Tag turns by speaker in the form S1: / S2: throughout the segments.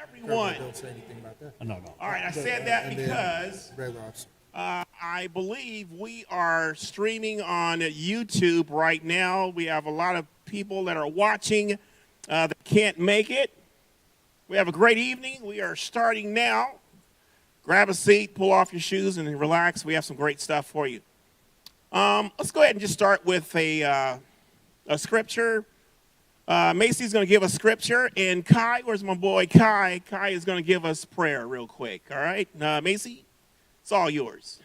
S1: everyone.
S2: Don't say anything about that.
S3: No, no.
S1: All right, I said that because I believe we are streaming on YouTube right now. We have a lot of people that are watching that can't make it. We have a great evening. We are starting now. Grab a seat, pull off your shoes, and relax. We have some great stuff for you. Let's go ahead and just start with a scripture. Macy's going to give us scripture, and Kai, where's my boy Kai? Kai is going to give us prayer real quick, all right? Macy, it's all yours.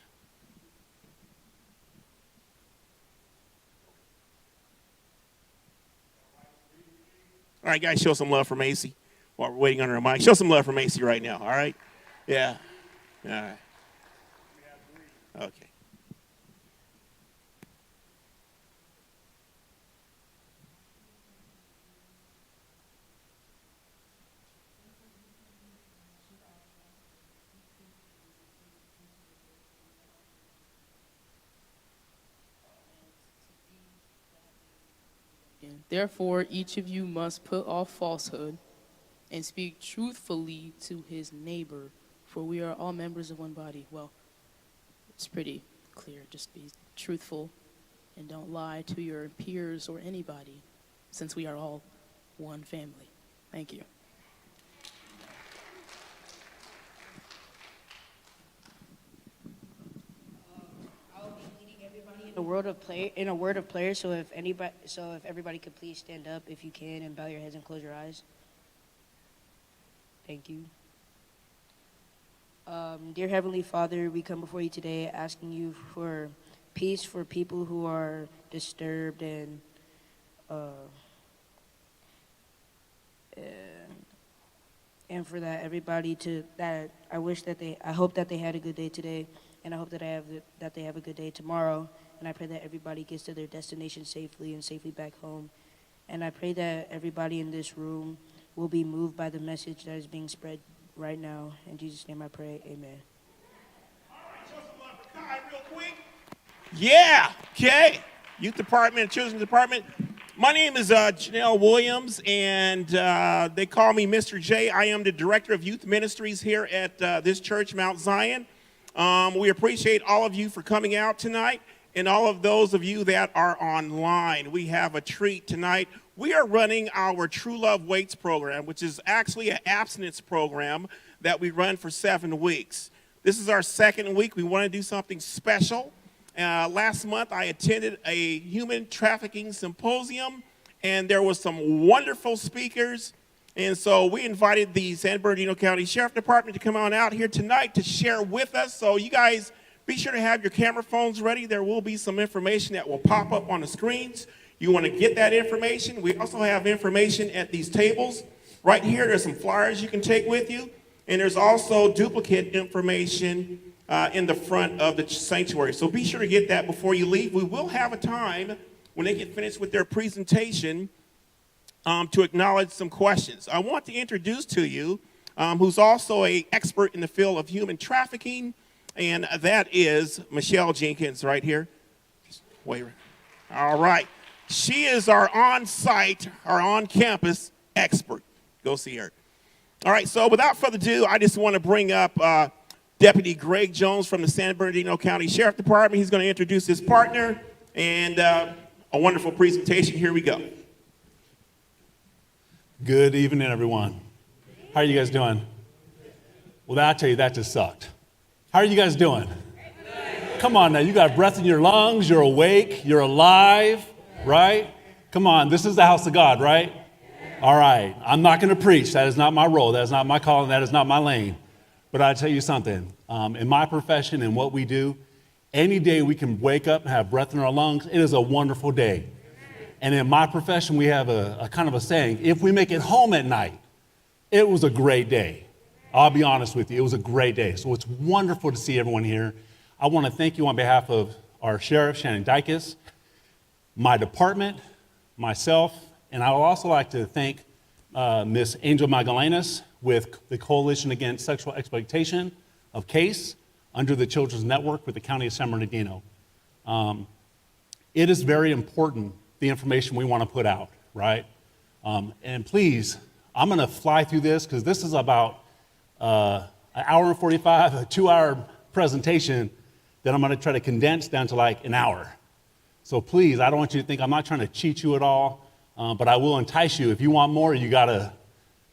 S1: All right, guys, show some love for Macy while we're waiting on her mic. Show some love for Macy right now, all right? Yeah. All right. Okay.
S4: Therefore, each of you must put off falsehood and speak truthfully to his neighbor, for we are all members of one body. Well, it's pretty clear. Just be truthful and don't lie to your peers or anybody, since we are all one family. Thank you.
S5: In a word of prayer. So if everybody could please stand up if you can and bow your heads and close your eyes. Thank you. Dear Heavenly Father, we come before you today asking you for peace for people who are disturbed and for that everybody I hope that they had a good day today, and I hope that they have a good day tomorrow. And I pray that everybody gets to their destination safely and safely back home. And I pray that everybody in this room will be moved by the message that is being spread right now. In Jesus' name I pray, amen.
S1: All right, show some love for Kai real quick. Yeah, okay. Youth Department, Children's Department. My name is Janelle Williams, and they call me Mr. J. I am the Director of Youth Ministries here at this church, Mount Zion. We appreciate all of you for coming out tonight. And all of those of you that are online, we have a treat tonight. We are running our True Love Waits program, which is actually an abstinence program that we run for 7 weeks. This is our second week. We want to do something special. Last month, I attended a human trafficking symposium, and there was some wonderful speakers. And so we invited the San Bernardino County Sheriff Department to come on out here tonight to share with us. So you guys, be sure to have your camera phones ready. There will be some information that will pop up on the screens. You want to get that information. We also have information at these tables. Right here, there's some flyers you can take with you. And there's also duplicate information in the front of the sanctuary. So be sure to get that before you leave. We will have a time when they get finished with their presentation to acknowledge some questions. I want to introduce to you who's also an expert in the field of human trafficking, and that is Michelle Jenkins right here. Wait. All right. She is our on-site, our on-campus expert. Go see her. All right, so without further ado, I just want to bring up Deputy Greg Jones from the San Bernardino County Sheriff Department. He's going to introduce his partner and a wonderful presentation. Here we go.
S3: Good evening, everyone. How are you guys doing? Well, I tell you, that just sucked. How are you guys doing? Come on now, you got breath in your lungs, you're awake, you're alive, right? Come on, this is the house of God, right? All right, I'm not going to preach. That is not my role. That is not my calling. That is not my lane. But I'll tell you something. In my profession and what we do, any day we can wake up and have breath in our lungs, it is a wonderful day. And in my profession, we have a kind of a saying, if we make it home at night, it was a great day. I'll be honest with you, it was a great day. So it's wonderful to see everyone here. I want to thank you on behalf of our Sheriff, Shannon Dykes, my department, myself, and I would also like to thank Ms. Angel Magallanes with the Coalition Against Sexual Exploitation of CASE under the Children's Network with the County of San Bernardino. It is very important, the information we want to put out, right? And please, I'm going to fly through this because this is about an hour and 45, a 2-hour presentation that I'm going to try to condense down to like an hour. So please, I don't want you to think I'm not trying to cheat you at all, but I will entice you. If you want more, you gotta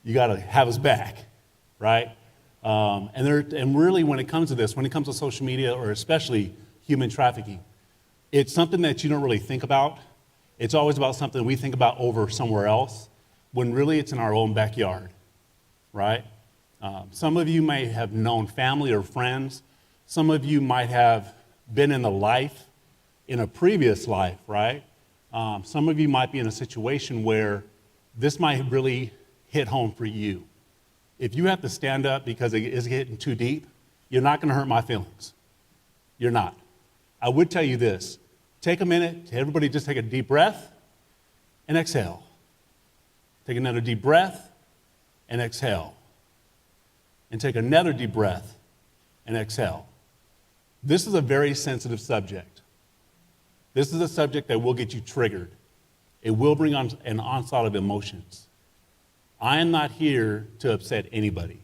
S3: have us back, right? And really, when it comes to this, when it comes to social media or especially human trafficking, it's something that you don't really think about. It's always about something we think about over somewhere else, when really it's in our own backyard, right? Some of you may have known family or friends. Some of you might have been in the life, in a previous life, right? Some of you might be in a situation where this might really hit home for you. If you have to stand up because it is getting too deep, you're not going to hurt my feelings. You're not. I would tell you this. Take a minute. Everybody just take a deep breath and exhale. Take another deep breath and exhale. And take another deep breath and exhale. This is a very sensitive subject. This is a subject that will get you triggered. It will bring on an onslaught of emotions. I am not here to upset anybody.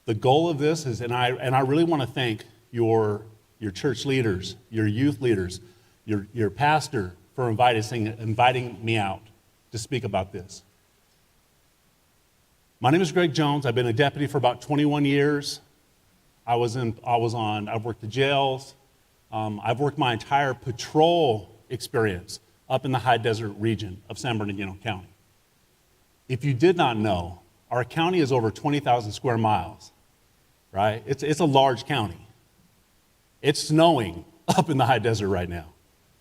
S3: The goal of this is, and I really want to thank your church leaders, your youth leaders, your pastor for inviting me out to speak about this. My name is Greg Jones. I've been a deputy for about 21 years. I've worked the jails. I've worked my entire patrol experience up in the high desert region of San Bernardino County. If you did not know, our county is over 20,000 square miles, right? It's a large county. It's snowing up in the high desert right now,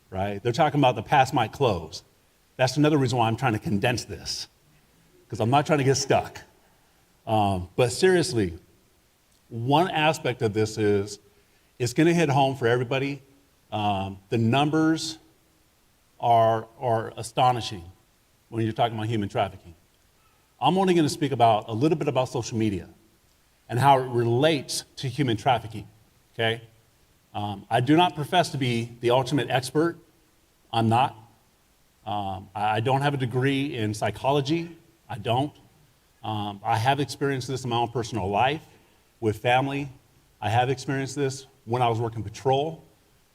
S3: right? They're talking about the pass might close. That's another reason why I'm trying to condense this, because I'm not trying to get stuck. But seriously, one aspect of this is it's going to hit home for everybody. The numbers are astonishing when you're talking about human trafficking. I'm only going to speak about a little bit about social media and how it relates to human trafficking, okay? I do not profess to be the ultimate expert. I'm not. I don't have a degree in psychology. I don't. I have experienced this in my own personal life with family. I have experienced this when I was working patrol.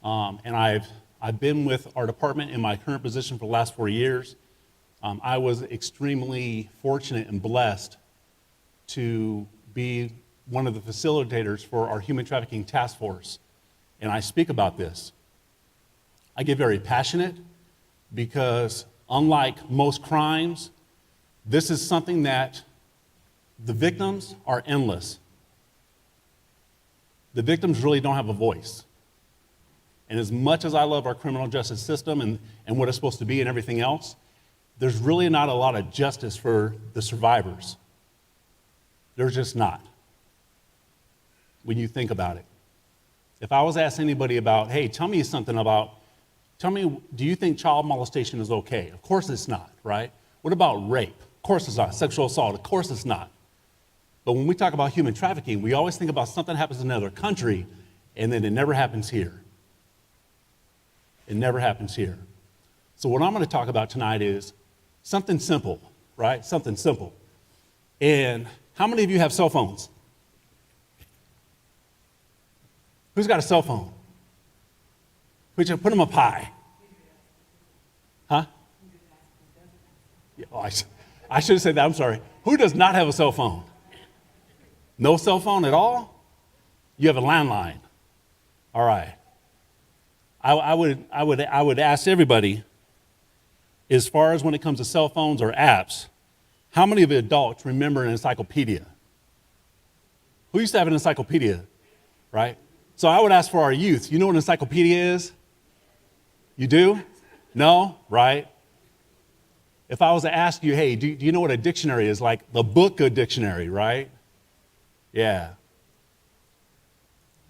S3: And I've been with our department in my current position for the last 4 years. I was extremely fortunate and blessed to be one of the facilitators for our human trafficking task force. And I speak about this. I get very passionate because unlike most crimes, this is something that the victims are endless. The victims really don't have a voice. And as much as I love our criminal justice system and what it's supposed to be and everything else, there's really not a lot of justice for the survivors. There's just not, when you think about it. If I was to ask anybody about, hey, tell me, do you think child molestation is okay? Of course it's not, right? What about rape? Of course it's not. Sexual assault? Of course it's not. But when we talk about human trafficking, we always think about something happens in another country, and then it never happens here. It never happens here. So what I'm going to talk about tonight is something simple, right? Something simple. And how many of you have cell phones? Who's got a cell phone? Put them up high. Huh? Yeah, oh, I should have said that. I'm sorry. Who does not have a cell phone? No cell phone at all? You have a landline. All right. I would ask everybody, as far as when it comes to cell phones or apps, how many of the adults remember an encyclopedia? Who used to have an encyclopedia, right? So I would ask for our youth, you know what an encyclopedia is? You do? No? Right? If I was to ask you, hey, do you know what a dictionary is? Like the book of dictionary, right? Yeah.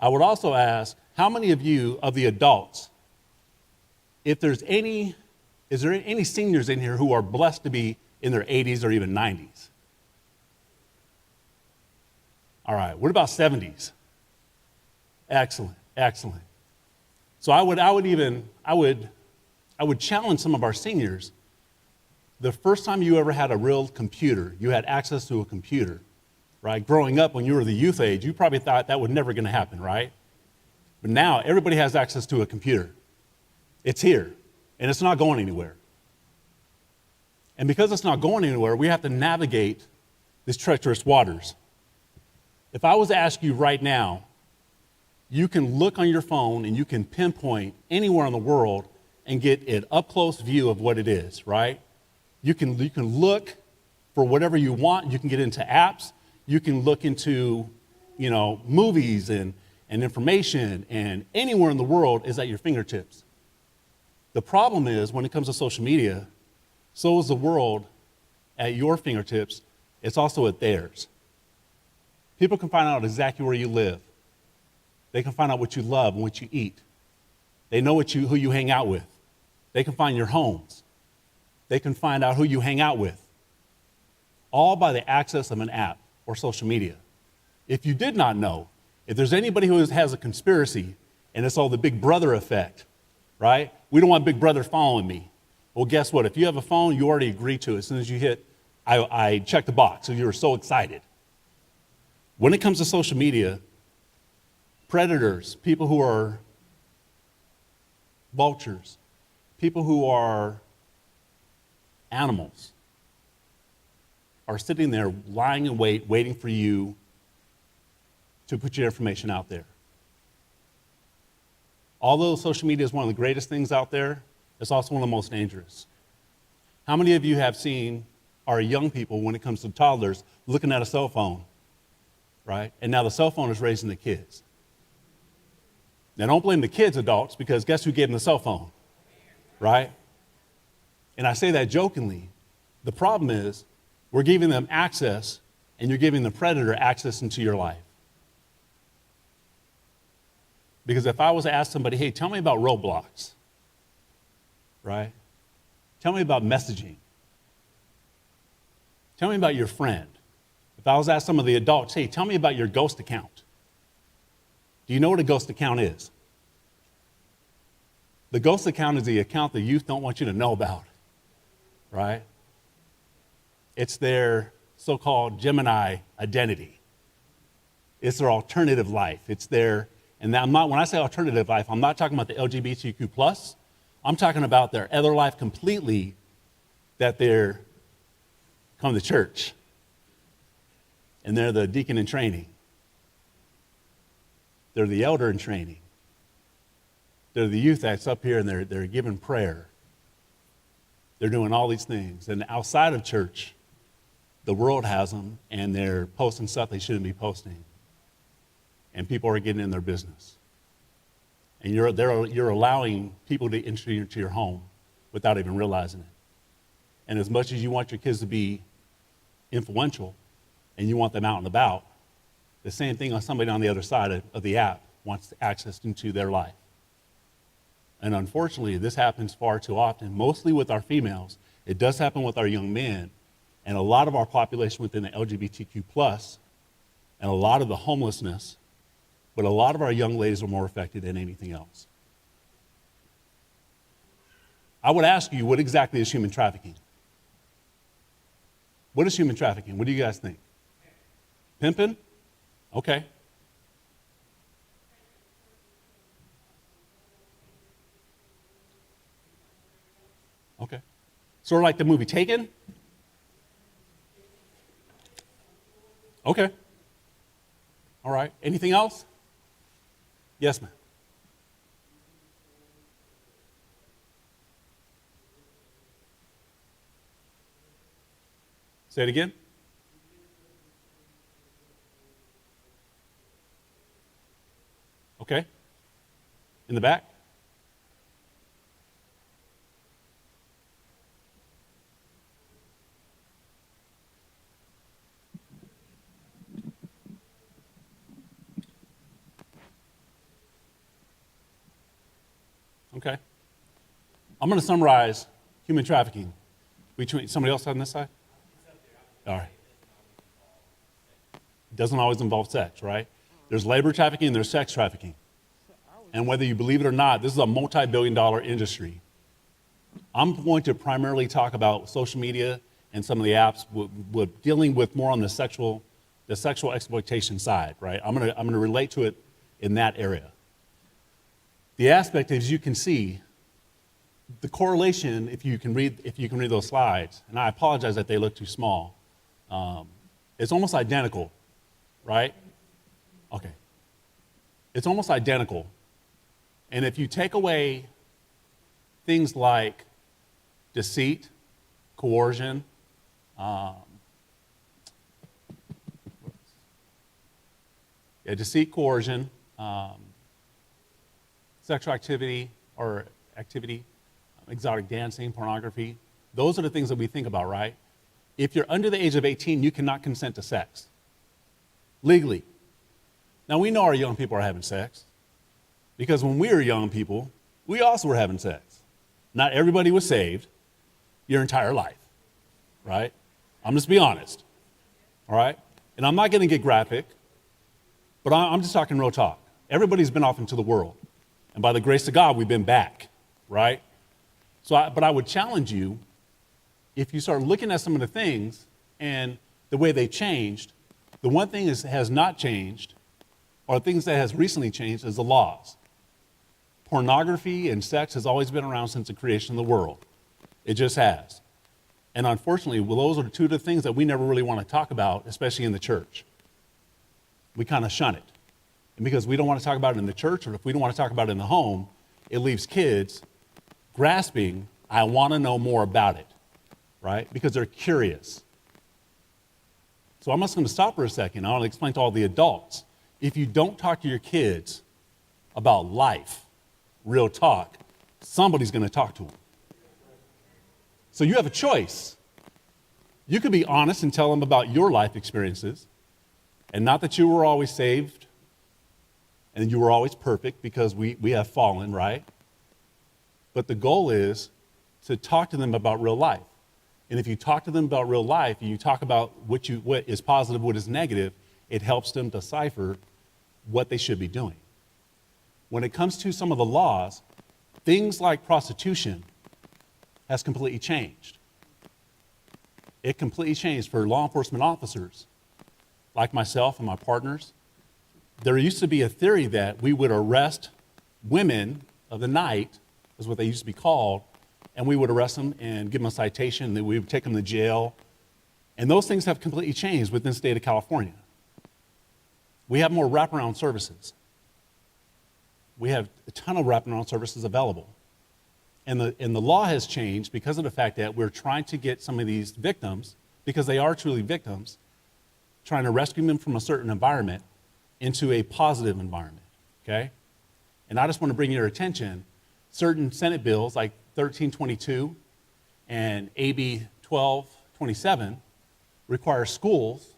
S3: I would also ask, how many of you, of the adults, is there any seniors in here who are blessed to be in their 80s or even 90s? All right, what about 70s? Excellent, excellent. So I would challenge some of our seniors the first time you ever had a real computer, you had access to a computer, right? Growing up when you were the youth age, you probably thought that was never going to happen, right? But now everybody has access to a computer. It's here, and it's not going anywhere. And because it's not going anywhere, we have to navigate these treacherous waters. If I was to ask you right now, you can look on your phone and you can pinpoint anywhere in the world and get an up-close view of what it is, right? You can look for whatever you want. You can get into apps. You can look into, movies and information, and anywhere in the world is at your fingertips. The problem is when it comes to social media, so is the world at your fingertips. It's also at theirs. People can find out exactly where you live. They can find out what you love and what you eat. They know who you hang out with. They can find your homes. They can find out who you hang out with, all by the access of an app or social media. If you did not know, if there's anybody who has a conspiracy, and it's all the Big Brother effect, right? We don't want Big Brother following me. Well, guess what? If you have a phone, you already agreed to it. As soon as you hit, I checked the box, so you were so excited. When it comes to social media, predators, people who are vultures, people who are animals, are sitting there lying in wait, waiting for you to put your information out there. Although social media is one of the greatest things out there, it's also one of the most dangerous. How many of you have seen our young people, when it comes to toddlers, looking at a cell phone, right? And now the cell phone is raising the kids. Now don't blame the kids, adults, because guess who gave them the cell phone, right? And I say that jokingly. The problem is we're giving them access, and you're giving the predator access into your life. Because if I was to ask somebody, hey, tell me about Roblox, right? Tell me about messaging. Tell me about your friend. If I was to ask some of the adults, hey, tell me about your ghost account. Do you know what a ghost account is? The ghost account is the account the youth don't want you to know about, right? It's their so-called Gemini identity. It's their alternative life. It's their, and when I say alternative life, I'm not talking about the LGBTQ+. I'm talking about their other life completely, that they're come to church, and they're the deacon in training. They're the elder in training. They're the youth that's up here, and they're giving prayer. They're doing all these things. And outside of church, the world has them, and they're posting stuff they shouldn't be posting. And people are getting in their business. And you're allowing people to enter into your home without even realizing it. And as much as you want your kids to be influential and you want them out and about, the same thing on somebody on the other side of the app wants access into their life. And unfortunately, this happens far too often, mostly with our females. It does happen with our young men, and a lot of our population within the LGBTQ+, and a lot of the homelessness, but a lot of our young ladies are more affected than anything else. I would ask you, what exactly is human trafficking? What is human trafficking? What do you guys think? Pimping? Okay. Okay. Sort of like the movie Taken? Okay. All right. Anything else? Yes, ma'am. Say it again. Okay. In the back? Okay. I'm going to summarize human trafficking between somebody else on this side? All right. It doesn't always involve sex, right? There's labor trafficking and there's sex trafficking. And whether you believe it or not, this is a multi-billion-dollar industry. I'm going to primarily talk about social media and some of the apps with dealing with more on the sexual exploitation side, right? I'm gonna relate to it in that area. The aspect, as you can see, the correlation, if you can read those slides, and I apologize that they look too small, it's almost identical, right? Okay. It's almost identical. And if you take away things like deceit, coercion, deceit, coercion, sexual activity, exotic dancing, pornography, those are the things that we think about, right? If you're under the age of 18, you cannot consent to sex legally. Now, we know our young people are having sex because when we were young people, we also were having sex. Not everybody was saved your entire life, right? I'm just being honest, all right? And I'm not going to get graphic, but I'm just talking real talk. Everybody's been off into the world, and by the grace of God, we've been back, right? But I would challenge you, if you start looking at some of the things and the way they changed, the one thing that has not changed, or things that has recently changed, is the laws. Pornography and sex has always been around since the creation of the world. It just has. And unfortunately, well, those are two of the things that we never really want to talk about, especially in the church. We kind of shun it. And because we don't want to talk about it in the church, or if we don't want to talk about it in the home, it leaves kids grasping, I want to know more about it, right? Because they're curious. So I'm just going to stop for a second. I want to explain to all the adults. If you don't talk to your kids about life, real talk, somebody's going to talk to them. So you have a choice. You could be honest and tell them about your life experiences, and not that you were always saved and you were always perfect, because we have fallen, right? But the goal is to talk to them about real life. And if you talk to them about real life, and you talk about what is positive, what is negative, it helps them decipher what they should be doing. When it comes to some of the laws, things like prostitution has completely changed. It completely changed for law enforcement officers like myself and my partners. There used to be a theory that we would arrest women of the night, is what they used to be called, and we would arrest them and give them a citation, and then we would take them to jail. And those things have completely changed within the state of California. We have more wraparound services. We have a ton of wraparound services available. And the law has changed because of the fact that we're trying to get some of these victims, because they are truly victims, trying to rescue them from a certain environment into a positive environment, okay? And I just want to bring your attention, certain Senate bills like 1322 and AB 1227 require schools,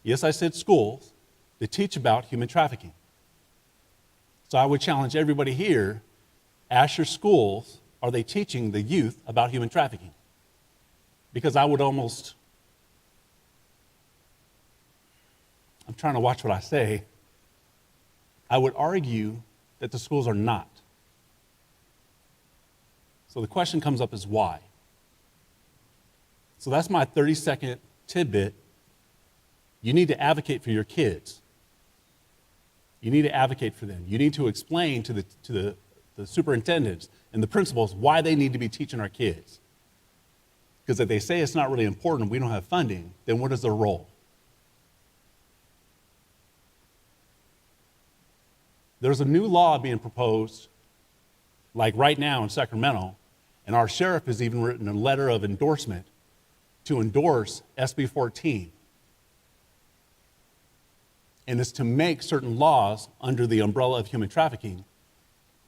S3: yes, I said schools, to teach about human trafficking. So I would challenge everybody here, ask your schools, are they teaching the youth about human trafficking? Because I would almost, I'm trying to watch what I say, I would argue that the schools are not. So the question comes up is why? So that's my 30-second tidbit. You need to advocate for your kids. You need to advocate for them. You need to explain to the superintendents and the principals why they need to be teaching our kids. Because if they say it's not really important, we don't have funding, then what is their role? There's a new law being proposed, like right now in Sacramento, and our sheriff has even written a letter of endorsement to endorse SB 14. And it's to make certain laws under the umbrella of human trafficking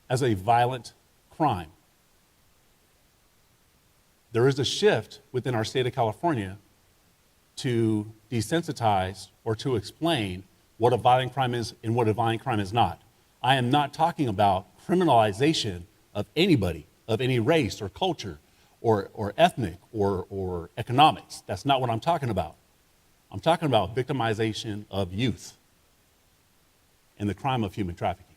S3: as a violent crime. There is a shift within our state of California to desensitize or to explain what a violent crime is and what a violent crime is not. I am not talking about criminalization of anybody, of any race or culture or ethnic or economics. That's not what I'm talking about. I'm talking about victimization of youth and the crime of human trafficking.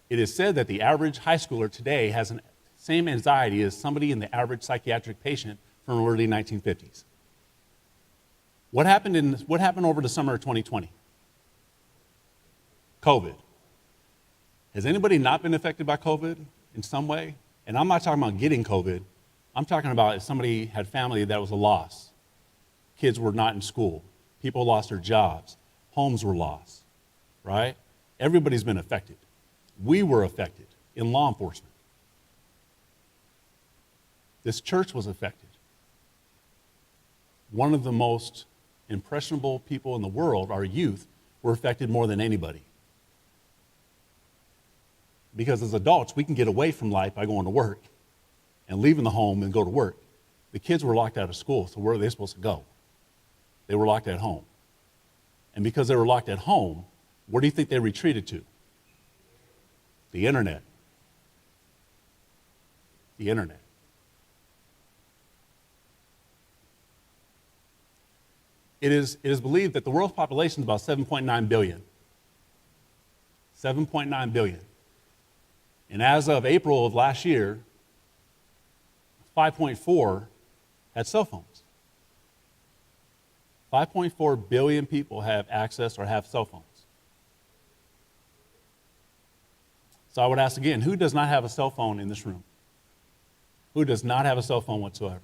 S3: It is said that the average high schooler today has the same anxiety as somebody in the average psychiatric patient from the early 1950s. What happened over the summer of 2020? COVID. Has anybody not been affected by COVID in some way? And I'm not talking about getting COVID. I'm talking about if somebody had family that was a loss. Kids were not in school. People lost their jobs. Homes were lost, right? Everybody's been affected. We were affected in law enforcement. This church was affected. One of the most impressionable people in the world, our youth, were affected more than anybody. Because as adults, we can get away from life by going to work and leaving the home and go to work. The kids were locked out of school, so where are they supposed to go? They were locked at home. And because they were locked at home, where do you think they retreated to? The internet. The internet. It is believed that the world's population is about 7.9 billion. 7.9 billion. And as of April of last year, 5.4 had cell phones. 5.4 billion people have access or have cell phones. So I would ask again, who does not have a cell phone in this room? Who does not have a cell phone whatsoever?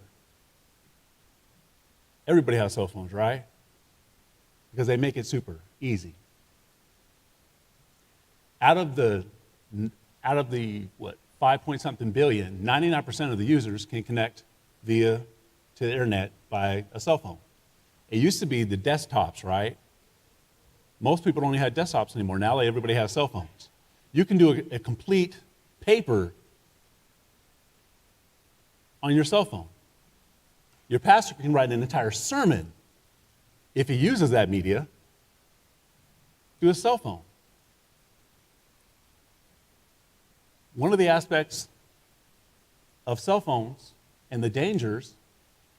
S3: Everybody has cell phones, right? Because they make it super easy. Out of the 5-point-something billion, 99% of the users can connect to the internet by a cell phone. It used to be the desktops, right? Most people only had desktops anymore. Now everybody has cell phones. You can do a complete paper on your cell phone. Your pastor can write an entire sermon, if he uses that media, through a cell phone. One of the aspects of cell phones and the dangers,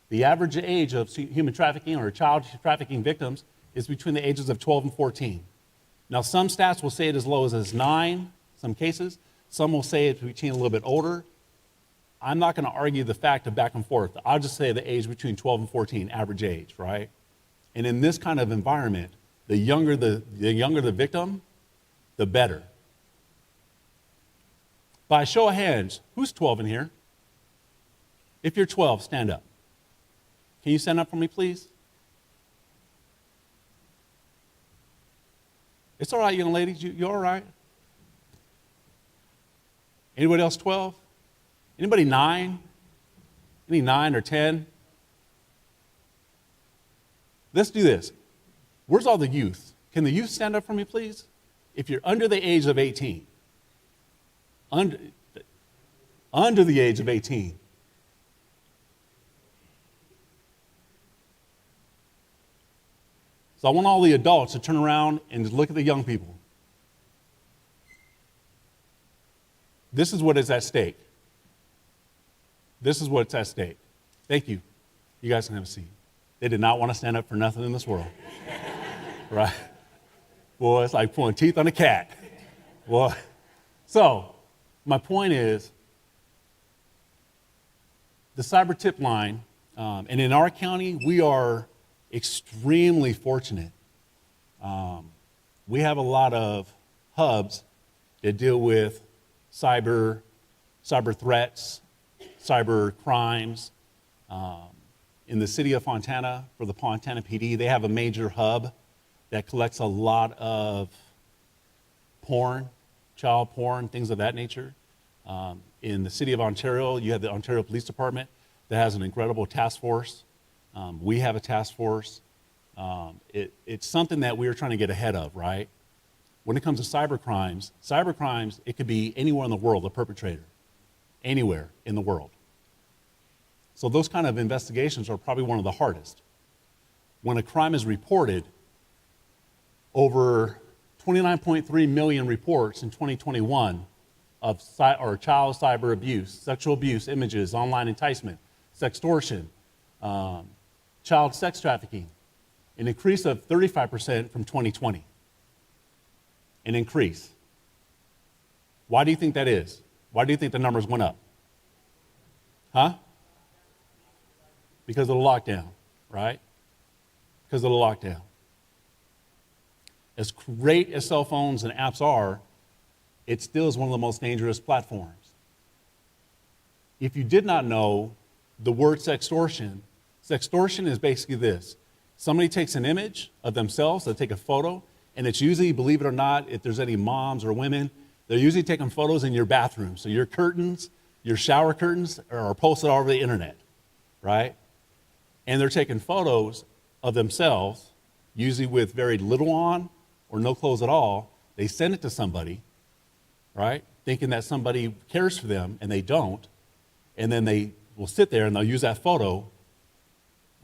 S3: the average age of human trafficking or child trafficking victims is between the ages of 12 and 14. Now, some stats will say it as low as 9, some cases. Some will say it's between a little bit older. I'm not going to argue the fact of back and forth. I'll just say the age between 12 and 14, average age, right? And in this kind of environment, the younger the victim, the better. By a show of hands, who's 12 in here? If you're 12, stand up. Can you stand up for me, please? It's all right, young ladies. You all right? Anybody else 12? Anybody 9? Any 9 or 10? Let's do this. Where's all the youth? Can the youth stand up for me, please? If you're under the age of 18. Under the age of 18. So I want all the adults to turn around and just look at the young people. This is what is at stake. This is what's at stake. Thank you. You guys can have a seat. They did not want to stand up for nothing in this world. Right? Boy, it's like pulling teeth on a cat. Boy. So, my point is, the cyber tip line, and in our county, we are extremely fortunate. We have a lot of hubs that deal with cyber threats, cyber crimes. In the city of Fontana, for the Fontana PD, they have a major hub that collects a lot of porn, child porn, things of that nature. In the city of Ontario, you have the Ontario Police Department that has an incredible task force. We have a task force. It's something that we're trying to get ahead of, right? When it comes to cyber crimes, it could be anywhere in the world, the perpetrator, anywhere in the world. So those kind of investigations are probably one of the hardest. When a crime is reported, over 29.3 million reports in 2021 of child cyber abuse, sexual abuse, images, online enticement, sextortion, child sex trafficking, an increase of 35% from 2020. An increase. Why do you think that is? Why do you think the numbers went up? Huh? Because of the lockdown, right? Because of the lockdown. As great as cell phones and apps are, it still is one of the most dangerous platforms. If you did not know the word sextortion is basically this. Somebody takes an image of themselves, they take a photo, and it's usually, believe it or not, if there's any moms or women, they're usually taking photos in your bathroom. So your curtains, your shower curtains are posted all over the internet, right? And they're taking photos of themselves, usually with very little on or no clothes at all. They send it to somebody, right, thinking that somebody cares for them, and they don't. And then they will sit there and they'll use that photo.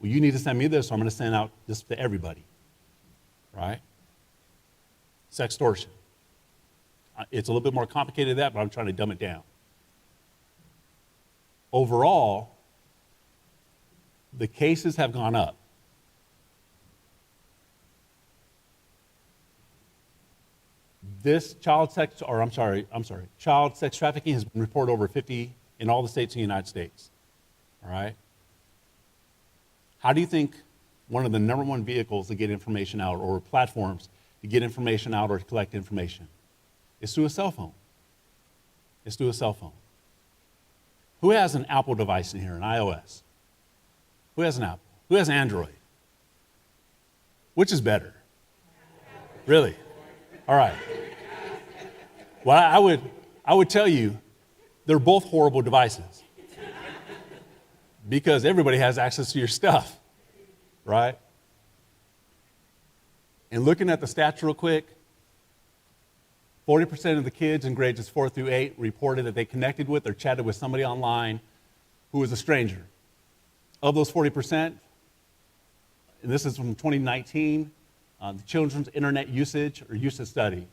S3: Well, you need to send me this, so I'm going to send out this to everybody, right? Sextortion. It's a little bit more complicated than that, but I'm trying to dumb it down. Overall, the cases have gone up. This child sex trafficking has been reported over 50 in all the states in the United States. All right? How do you think one of the number one vehicles to get information out, or platforms to get information out or to collect information, is through a cell phone? It's through a cell phone. Who has an Apple device in here, an iOS? Who has an Apple? Who has Android? Which is better? Really? All right. Well, I would tell you, they're both horrible devices. Because everybody has access to your stuff, right? And looking at the stats real quick, 40% of the kids in grades 4 through 8 reported that they connected with or chatted with somebody online who was a stranger. Of those 40%, and this is from 2019, the Children's Internet Usage or Usage Study,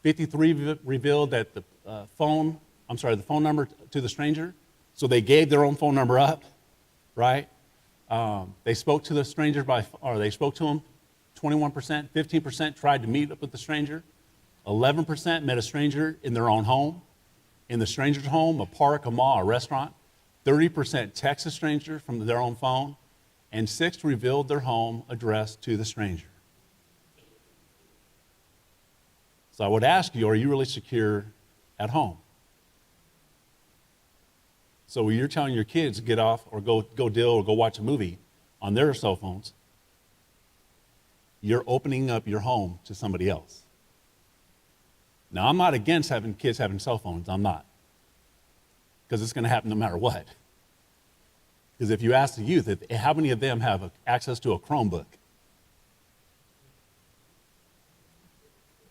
S3: 53 revealed that the phone number to the stranger, so they gave their own phone number up, right? They spoke to the stranger they spoke to him, 21%, 15% tried to meet up with the stranger, 11% met a stranger in their own home, in the stranger's home, a park, a mall, a restaurant, 30% text a stranger from their own phone, and 6 revealed their home address to the stranger. So I would ask you, are you really secure at home? So when you're telling your kids to get off or go deal or go watch a movie on their cell phones, you're opening up your home to somebody else. Now, I'm not against having kids having cell phones. I'm not. Because it's going to happen no matter what. Because if you ask the youth, how many of them have access to a Chromebook?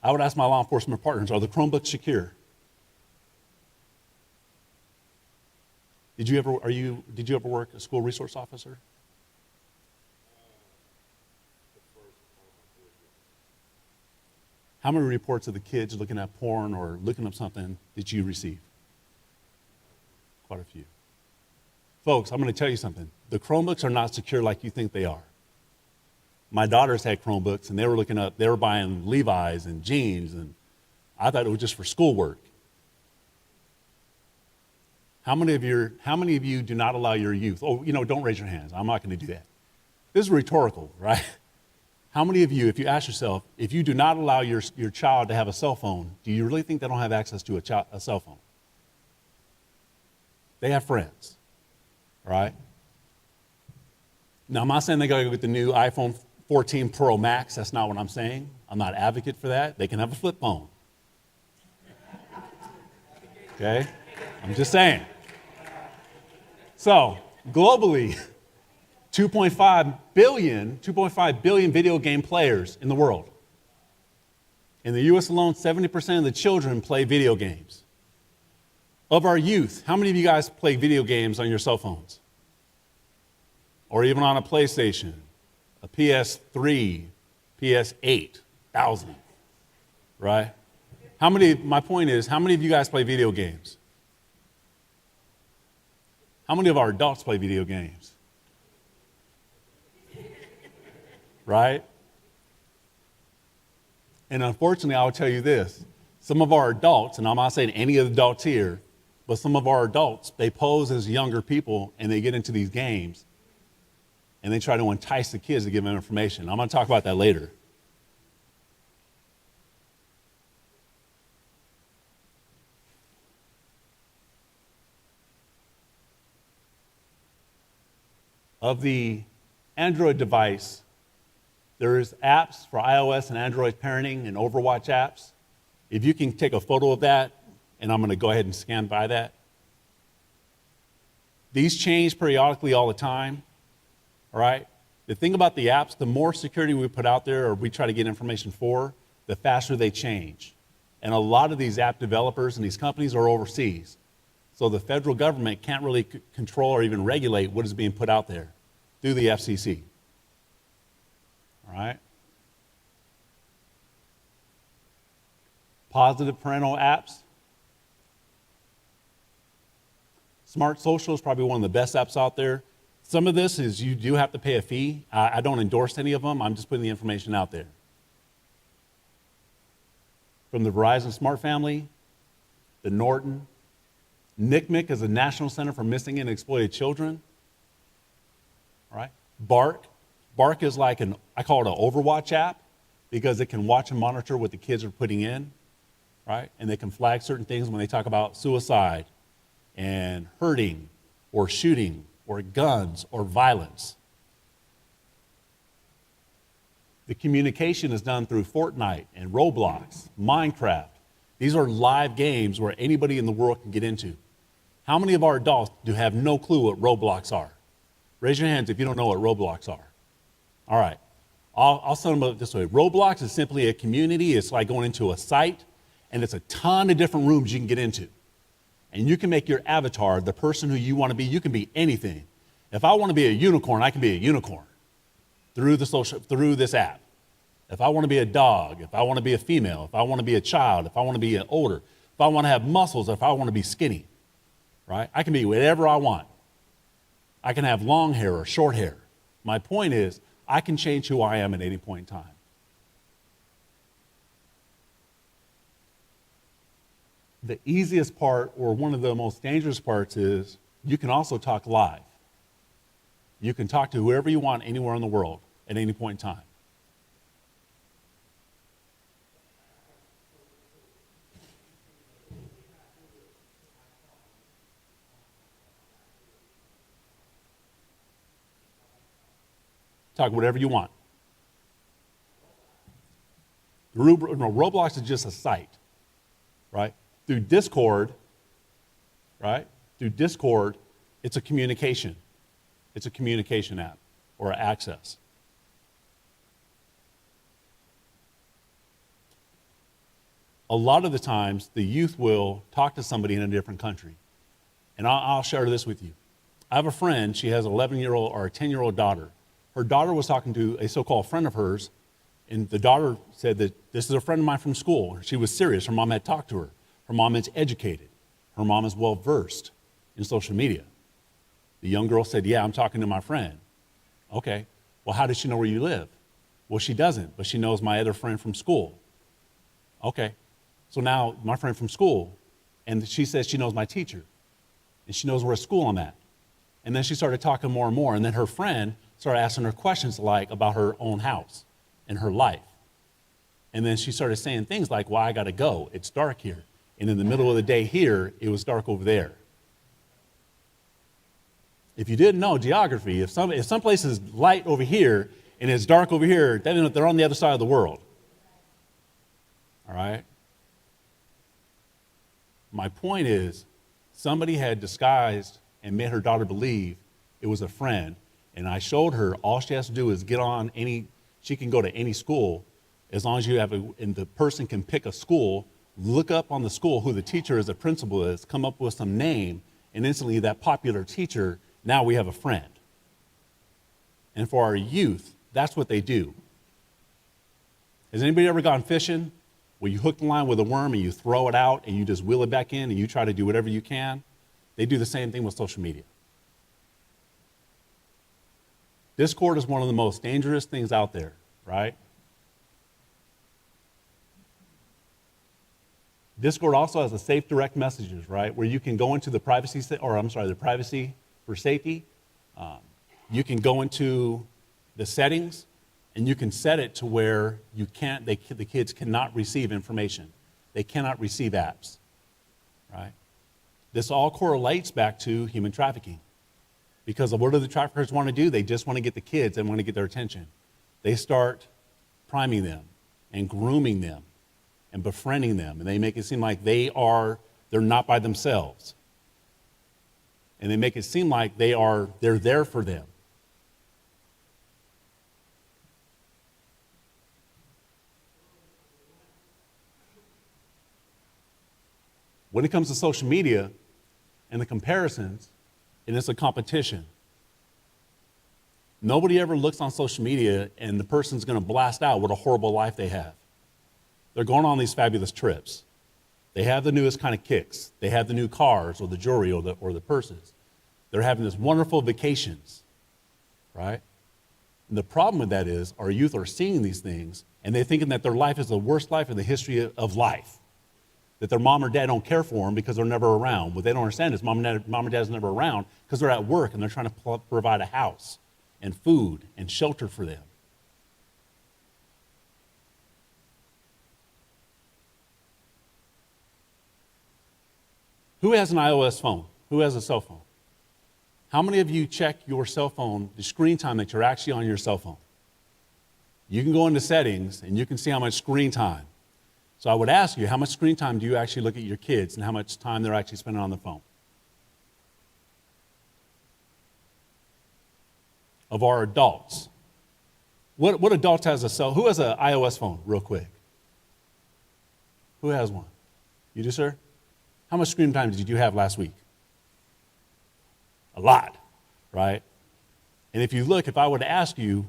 S3: I would ask my law enforcement partners, are the Chromebooks secure? Did you ever work as a school resource officer? How many reports of the kids looking at porn or looking up something did you receive? Quite a few. Folks, I'm going to tell you something. The Chromebooks are not secure like you think they are. My daughters had Chromebooks, and they were buying Levi's and jeans, and I thought it was just for schoolwork. How many of you do not allow your youth? Oh, don't raise your hands. I'm not going to do that. This is rhetorical, right? How many of you, if you ask yourself, if you do not allow your child to have a cell phone, do you really think they don't have access to a cell phone? They have friends, right? Now, I'm not saying they got to go get the new iPhone 14 Pro Max. That's not what I'm saying. I'm not an advocate for that. They can have a flip phone. Okay? I'm just saying. So, globally, 2.5 billion video game players in the world. In the U.S. alone, 70% of the children play video games. Of our youth, how many of you guys play video games on your cell phones? Or even on a PlayStation, a PS3, PS8, 1,000, right? My point is, how many of you guys play video games? How many of our adults play video games? Right? And unfortunately, I will tell you this. Some of our adults, and I'm not saying any of the adults here, but some of our adults, they pose as younger people and they get into these games and they try to entice the kids to give them information. I'm going to talk about that later. Of the Android device, there's apps for iOS and Android parenting and Overwatch apps. If you can take a photo of that, and I'm going to go ahead and scan by that. These change periodically all the time, all right? The thing about the apps, the more security we put out there or we try to get information for, the faster they change. And a lot of these app developers and these companies are overseas. So the federal government can't really control or even regulate what is being put out there through the FCC. All right? Positive parental apps. Smart Social is probably one of the best apps out there. Some of this is you do have to pay a fee. I don't endorse any of them. I'm just putting the information out there. From the Verizon Smart Family, the Norton. NCMEC is the National Center for Missing and Exploited Children. All right. Bark. Bark is like I call it an Overwatch app because it can watch and monitor what the kids are putting in, right? And they can flag certain things when they talk about suicide and hurting or shooting or guns or violence. The communication is done through Fortnite and Roblox, Minecraft. These are live games where anybody in the world can get into. How many of our adults do have no clue what Roblox are? Raise your hands if you don't know what Roblox are. All right. I'll sum them up this way. Roblox is simply a community. It's like going into a site, and it's a ton of different rooms you can get into. And you can make your avatar the person who you want to be. You can be anything. If I want to be a unicorn, I can be a unicorn through this app. If I want to be a dog, if I want to be a female, if I want to be a child, if I want to be older, if I want to have muscles, if I want to be skinny, right? I can be whatever I want. I can have long hair or short hair. My point is, I can change who I am at any point in time. The easiest part, or one of the most dangerous parts, is you can also talk live. You can talk to whoever you want anywhere in the world at any point in time. Talk whatever you want. Roblox is just a site, right? Through Discord, right? Through Discord, it's a communication. It's a communication app or access. A lot of the times, the youth will talk to somebody in a different country. And I'll share this with you. I have a friend, she has an 11-year-old or a 10-year-old daughter. Her daughter was talking to a so-called friend of hers, and the daughter said that this is a friend of mine from school. She was serious. Her mom had talked to her. Her mom is educated. Her mom is well-versed in social media. The young girl said, yeah, I'm talking to my friend. Okay, well, how does she know where you live? Well, she doesn't, but she knows my other friend from school. Okay, so now my friend from school, and she says she knows my teacher, and she knows where school I'm at. And then she started talking more and more, and then her friend started asking her questions like about her own house and her life. And then she started saying things like, well, I got to go. It's dark here. And in the middle of the day here, it was dark over there. If you didn't know geography, if some place is light over here and it's dark over here, then they're on the other side of the world. All right? My point is, somebody had disguised and made her daughter believe it was a friend. And I showed her all she has to do is she can go to any school as long as you have and the person can pick a school, look up on the school who the teacher is, the principal is, come up with some name, and instantly that popular teacher, now we have a friend. And for our youth, that's what they do. Has anybody ever gone fishing where you hook the line with a worm and you throw it out and you just wheel it back in and you try to do whatever you can? They do the same thing with social media. Discord is one of the most dangerous things out there, right? Discord also has a safe direct messages, right? Where you can go into the privacy, the privacy for safety. You can go into the settings and you can set it to where the kids cannot receive information. They cannot receive apps, right? This all correlates back to human trafficking. Because what do the traffickers want to do? They just want to get the kids and want to get their attention. They start priming them and grooming them and befriending them, and they make it seem like they're not by themselves. And they make it seem like they're there for them. When it comes to social media and the comparisons, and it's a competition. Nobody ever looks on social media and the person's going to blast out what a horrible life they have. They're going on these fabulous trips. They have the newest kind of kicks. They have the new cars or the jewelry or the purses. They're having these wonderful vacations, right? And the problem with that is our youth are seeing these things and they're thinking that their life is the worst life in the history of life. That their mom or dad don't care for them because they're never around. What they don't understand is mom and dad's never around because they're at work and they're trying to provide a house and food and shelter for them. Who has an iOS phone? Who has a cell phone? How many of you check your cell phone, the screen time that you're actually on your cell phone? You can go into settings and you can see how much screen time. So I would ask you, how much screen time do you actually look at your kids and how much time they're actually spending on their phone? Of our adults. What adults has who has an iOS phone, real quick? Who has one? You do, sir? How much screen time did you have last week? A lot, right? And if I were to ask you,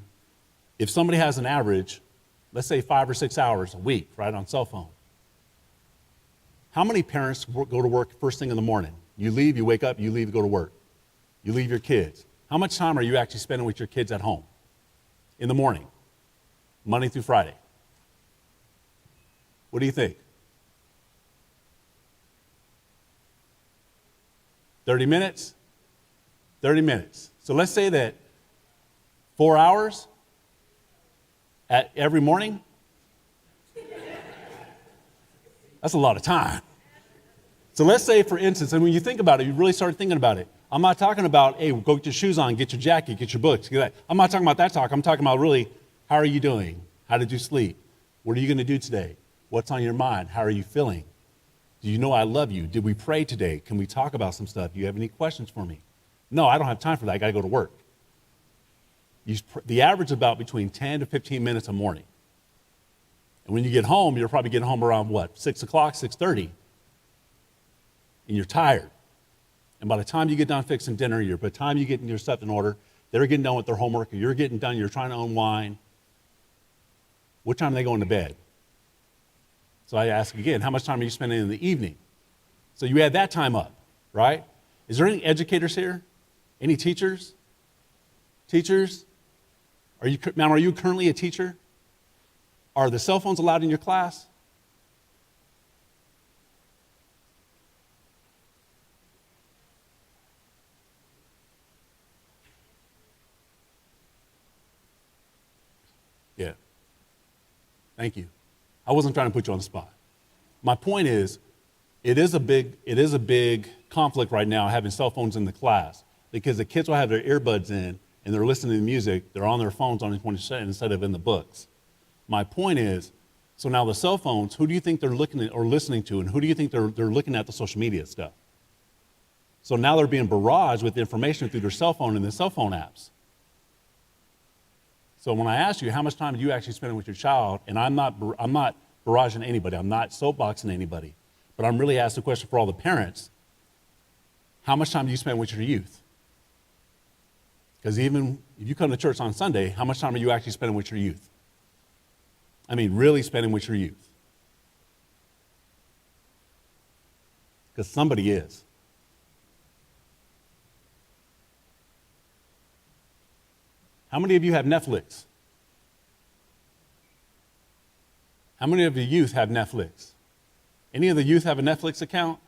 S3: if somebody has an average, let's say 5 or 6 hours a week, right, on cell phone. How many parents go to work first thing in the morning? You leave, you wake up, you leave, you go to work. You leave your kids. How much time are you actually spending with your kids at home? In the morning, Monday through Friday. What do you think? 30 minutes? 30 minutes. So let's say that 4 hours every morning? That's a lot of time. So let's say, for instance, and when you think about it, you really start thinking about it. I'm not talking about, hey, go get your shoes on, get your jacket, get your books. Get that. I'm not talking about that talk. I'm talking about really, how are you doing? How did you sleep? What are you going to do today? What's on your mind? How are you feeling? Do you know I love you? Did we pray today? Can we talk about some stuff? Do you have any questions for me? No, I don't have time for that. I got to go to work. The average is about between 10 to 15 minutes a morning. And when you get home, you're probably getting home around what? 6 o'clock, 6:30. And you're tired. And by the time you get done fixing dinner, by the time you get your stuff in order, they're getting done with their homework, or you're getting done, you're trying to unwind. What time are they going to bed? So I ask again, how much time are you spending in the evening? So you add that time up, right? Is there any educators here? Any teachers? Teachers? Are you currently a teacher? Are the cell phones allowed in your class? Yeah. Thank you. I wasn't trying to put you on the spot. My point is, it is a big conflict right now having cell phones in the class, because the kids will have their earbuds in and they're listening to music, they're on their phones on 20% instead of in the books. My point is, so now the cell phones, who do you think they're looking at or listening to, and who do you think they're looking at the social media stuff? So now they're being barraged with information through their cell phone and the cell phone apps. So when I ask you, how much time do you actually spend with your child, and I'm not barraging anybody, I'm not soapboxing anybody, but I'm really asking the question for all the parents, how much time do you spend with your youth? Because even if you come to church on Sunday, how much time are you actually spending with your youth? I mean, really spending with your youth. Because somebody is. How many of you have Netflix? How many of the youth have Netflix? Any of the youth have a Netflix account?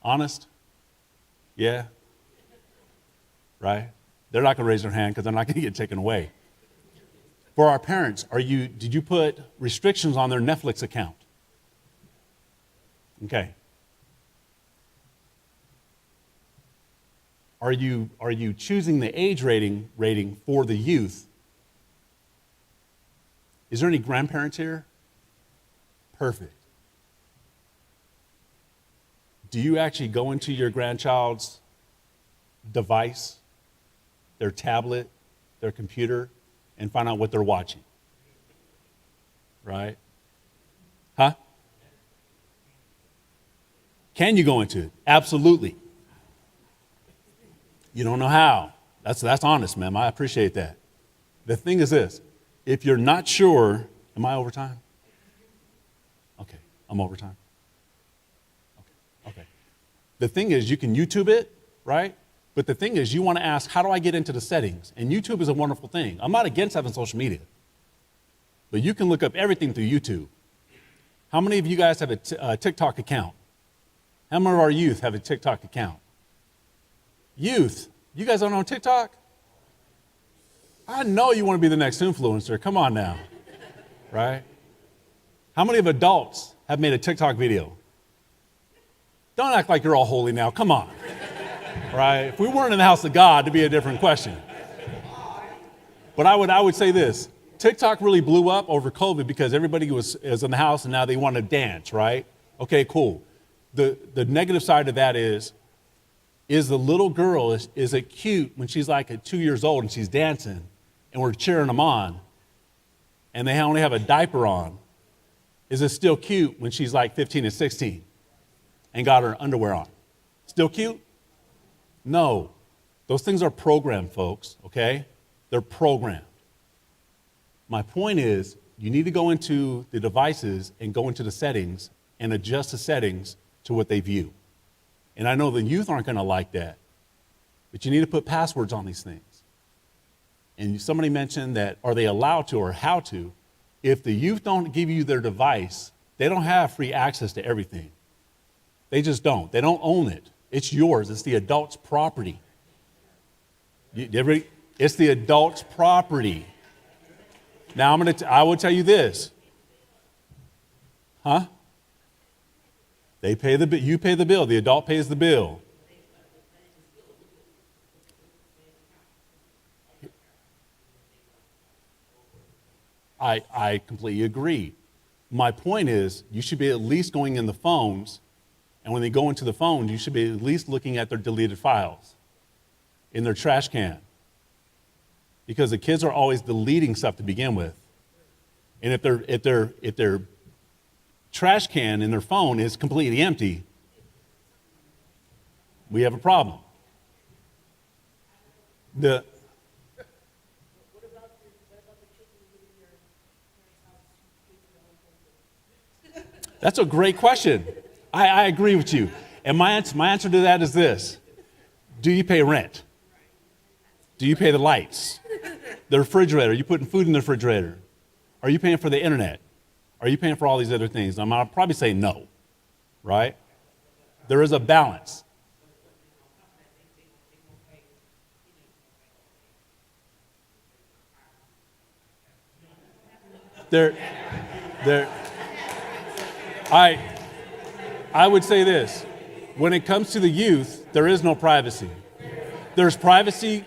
S3: Honest? Yeah? Right? They're not going to raise their hand because they're not going to get taken away. For our parents, did you put restrictions on their Netflix account? Okay. Are you choosing the age rating for the youth? Is there any grandparents here? Perfect. Do you actually go into your grandchild's device, their tablet, their computer, and find out what they're watching? Right? Huh? Can you go into it? Absolutely. You don't know how. That's honest, ma'am. I appreciate that. The thing is this. If you're not sure, am I overtime? Okay, I'm overtime. Okay. The thing is, you can YouTube it, right? But the thing is, you want to ask, how do I get into the settings? And YouTube is a wonderful thing. I'm not against having social media. But you can look up everything through YouTube. How many of you guys have a TikTok account? How many of our youth have a TikTok account? Youth, you guys don't know TikTok? I know you want to be the next influencer. Come on now. Right? How many of adults have made a TikTok video? Don't act like you're all holy now. Come on. Right? If we weren't in the house of God, it'd be a different question. But I would say this. TikTok really blew up over COVID because everybody was in the house and now they want to dance, right? Okay, cool. The negative side of that is the little girl, is it cute when she's like at 2 years old and she's dancing and we're cheering them on and they only have a diaper on? Is it still cute when she's like 15 and 16 and got her underwear on? Still cute? No. Those things are programmed, folks, okay? They're programmed. My point is, you need to go into the devices and go into the settings and adjust the settings to what they view. And I know the youth aren't going to like that, but you need to put passwords on these things. And somebody mentioned that, are they allowed to or how to? If the youth don't give you their device, they don't have free access to everything. They just don't. They don't own it. It's yours. It's the adult's property. It's the adult's property. Now I will tell you this. Huh? They pay the bill. You pay the bill. The adult pays the bill. I completely agree. My point is, you should be at least going in the phones, and when they go into the phones, you should be at least looking at their deleted files in their trash can. Because the kids are always deleting stuff to begin with. And if their trash can in their phone is completely empty, we have a problem. That's a great question. I agree with you. And my answer to that is this. Do you pay rent? Do you pay the lights? The refrigerator? Are you putting food in the refrigerator? Are you paying for the internet? Are you paying for all these other things? I'll probably say no, right? There is a balance. I would say this. When it comes to the youth, there is no privacy. There's privacy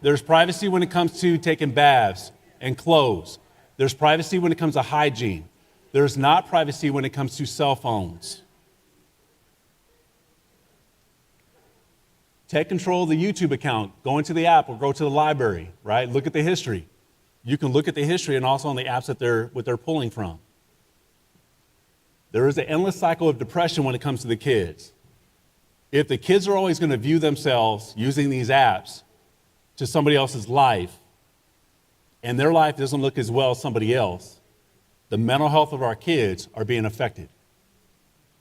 S3: when it comes to taking baths and clothes. There's privacy when it comes to hygiene. There's not privacy when it comes to cell phones. Take control of the YouTube account. Go into the app or go to the library, right? Look at the history. You can look at the history and also on the apps that they're pulling from. There is an endless cycle of depression when it comes to the kids. If the kids are always going to view themselves using these apps to somebody else's life, and their life doesn't look as well as somebody else, the mental health of our kids are being affected.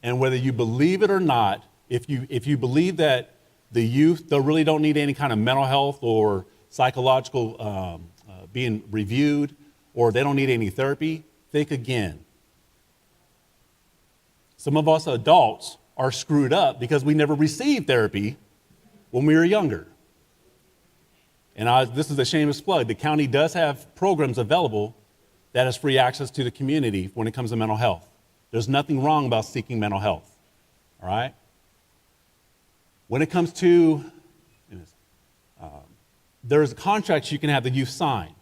S3: And whether you believe it or not, if you believe that the youth, they really don't need any kind of mental health or psychological being reviewed, or they don't need any therapy, think again. Some of us adults are screwed up because we never received therapy when we were younger. And this is a shameless plug. The county does have programs available that has free access to the community when it comes to mental health. There's nothing wrong about seeking mental health, all right? When it comes to, there's contracts you can have the youth sign.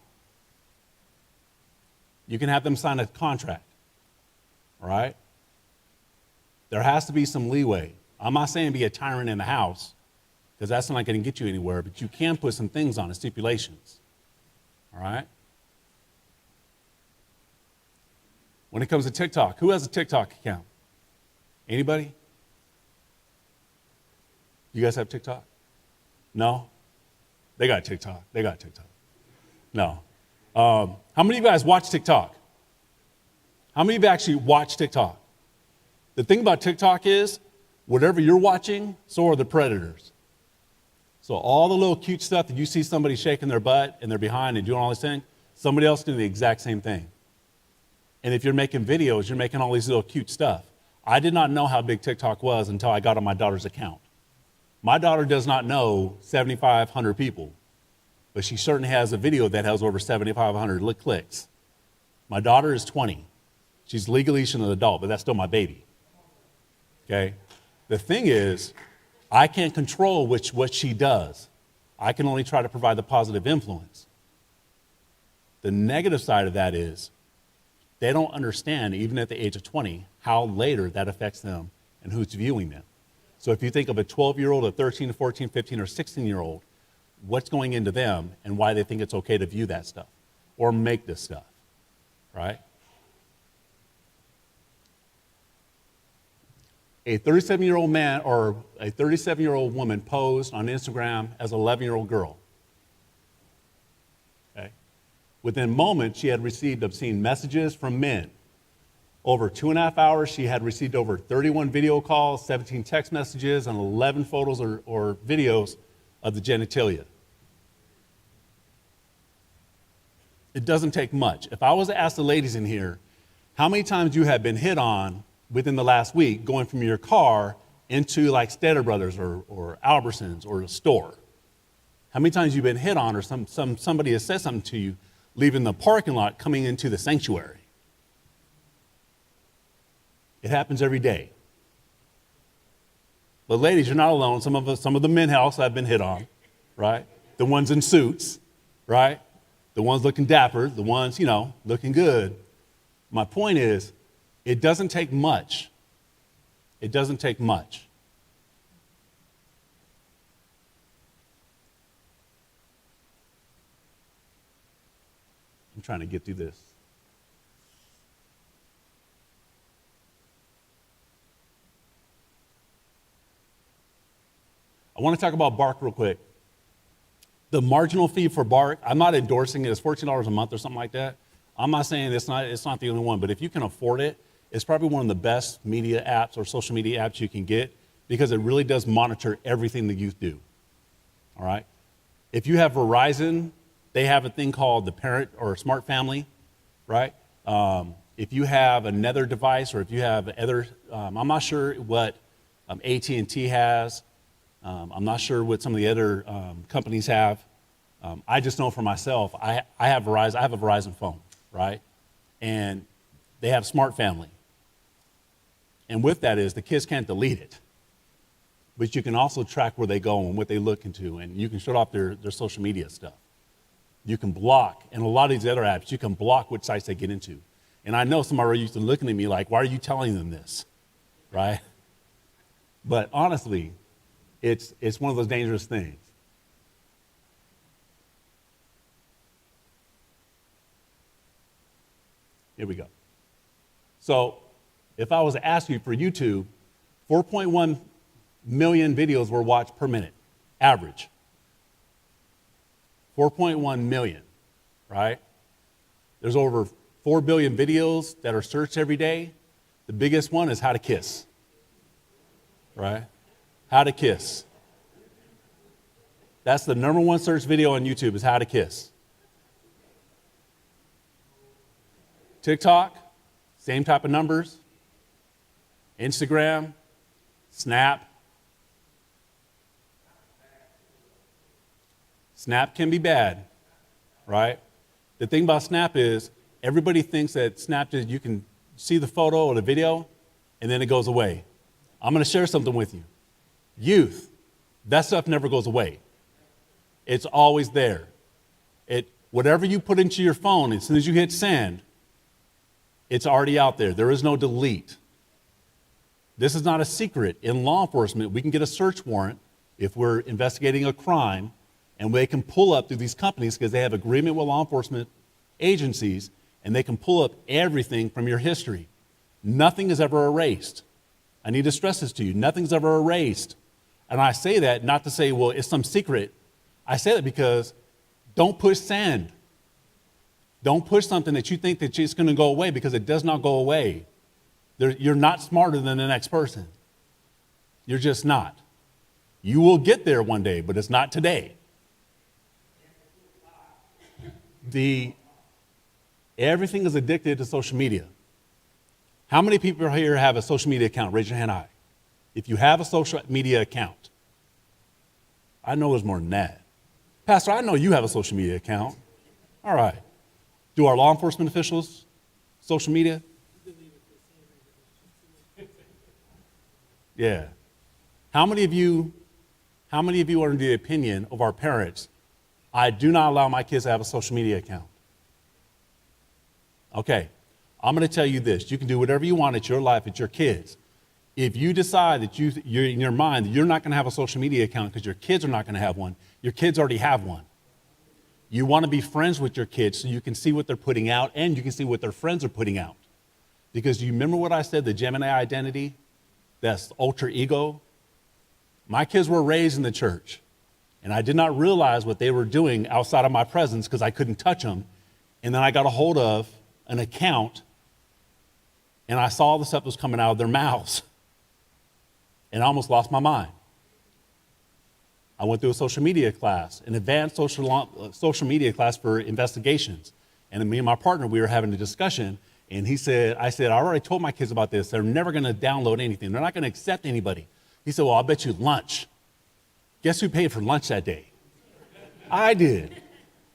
S3: You can have them sign a contract, all right? There has to be some leeway. I'm not saying be a tyrant in the house, because that's not going to get you anywhere, but you can put some things on it, stipulations, all right? When it comes to TikTok, who has a TikTok account? Anybody? You guys have TikTok? No? They got TikTok. They got TikTok. No. How many of you guys watch TikTok? How many of you actually watch TikTok? The thing about TikTok is, whatever you're watching, so are the predators. So all the little cute stuff that you see somebody shaking their butt and they're behind and doing all this thing, somebody else doing the exact same thing. And if you're making videos, you're making all these little cute stuff. I did not know how big TikTok was until I got on my daughter's account. My daughter does not know 7,500 people, but she certainly has a video that has over 7,500 clicks. My daughter is 20. She's legally an adult, but that's still my baby. Okay? The thing is, I can't control what she does. I can only try to provide the positive influence. The negative side of that is they don't understand, even at the age of 20, how later that affects them and who's viewing them. So if you think of a 12-year-old, a 13, 14, 15, or 16-year-old, what's going into them and why they think it's okay to view that stuff or make this stuff, right? A 37-year-old man or a 37-year-old woman posed on Instagram as an 11-year-old girl. Okay? Within moments, she had received obscene messages from men. Over 2.5 hours, she had received over 31 video calls, 17 text messages, and 11 photos or videos of the genitalia. It doesn't take much. If I was to ask the ladies in here, how many times you have been hit on within the last week going from your car into like Stater Brothers or Albertsons or a store? How many times you've been hit on or somebody has said something to you leaving the parking lot coming into the sanctuary? It happens every day. But ladies, you're not alone. Some of the men also have been hit on, right? The ones in suits, right? The ones looking dapper, the ones, looking good. My point is, it doesn't take much. It doesn't take much. I'm trying to get through this. I want to talk about Bark real quick. The marginal fee for Bark, I'm not endorsing it. It's $14 a month or something like that. I'm not saying it's not the only one, but if you can afford it, it's probably one of the best media apps or social media apps you can get because it really does monitor everything the youth do. All right? If you have Verizon, they have a thing called the Parent or Smart Family, right? If you have another device or if you have other, I'm not sure what AT&T has. I'm not sure what some of the other companies have. I just know for myself, I have Verizon. I have a Verizon phone, right? And they have Smart Family. And with that is the kids can't delete it. But you can also track where they go and what they look into, and you can shut off their social media stuff. You can block, and a lot of these other apps, you can block what sites they get into. And I know some are used to looking at me like, why are you telling them this, right? But honestly, it's one of those dangerous things. Here we go. So if I was to ask you for YouTube, 4.1 million videos were watched per minute, average. 4.1 million, right? There's over 4 billion videos that are searched every day. The biggest one is how to kiss, right? How to kiss. That's the number one search video on YouTube is how to kiss. TikTok, same type of numbers. Instagram, Snap. Snap can be bad, right? The thing about Snap is everybody thinks that Snap is you can see the photo or the video and then it goes away. I'm going to share something with you. Youth, that stuff never goes away. It's always there. Whatever you put into your phone, as soon as you hit send, it's already out there. There is no delete. This is not a secret. In law enforcement, we can get a search warrant if we're investigating a crime, and they can pull up through these companies because they have agreement with law enforcement agencies, and they can pull up everything from your history. Nothing is ever erased. I need to stress this to you. Nothing's ever erased. And I say that not to say, well, it's some secret. I say that because don't push sand. Don't push something that you think that it's going to go away because it does not go away. You're not smarter than the next person. You're just not. You will get there one day, but it's not today. Everything is addicted to social media. How many people here have a social media account? Raise your hand high. If you have a social media account, I know there's more than that. Pastor, I know you have a social media account. All right. Do our law enforcement officials social media? Yeah. How many of you are under the opinion of our parents, I do not allow my kids to have a social media account? Okay. I'm going to tell you this. You can do whatever you want. It's your life. It's your kids. If you decide that you're in your mind that you're not going to have a social media account because your kids are not going to have one, your kids already have one. You want to be friends with your kids so you can see what they're putting out and you can see what their friends are putting out. Because you remember what I said, the Gemini identity, that's ultra ego? My kids were raised in the church, and I did not realize what they were doing outside of my presence because I couldn't touch them. And then I got a hold of an account, and I saw the stuff that was coming out of their mouths. And I almost lost my mind. I went through a social media class, an advanced social media class for investigations. And then me and my partner, we were having a discussion, and I said, I already told my kids about this. They're never going to download anything. They're not going to accept anybody. He said, well, I'll bet you lunch. Guess who paid for lunch that day? I did.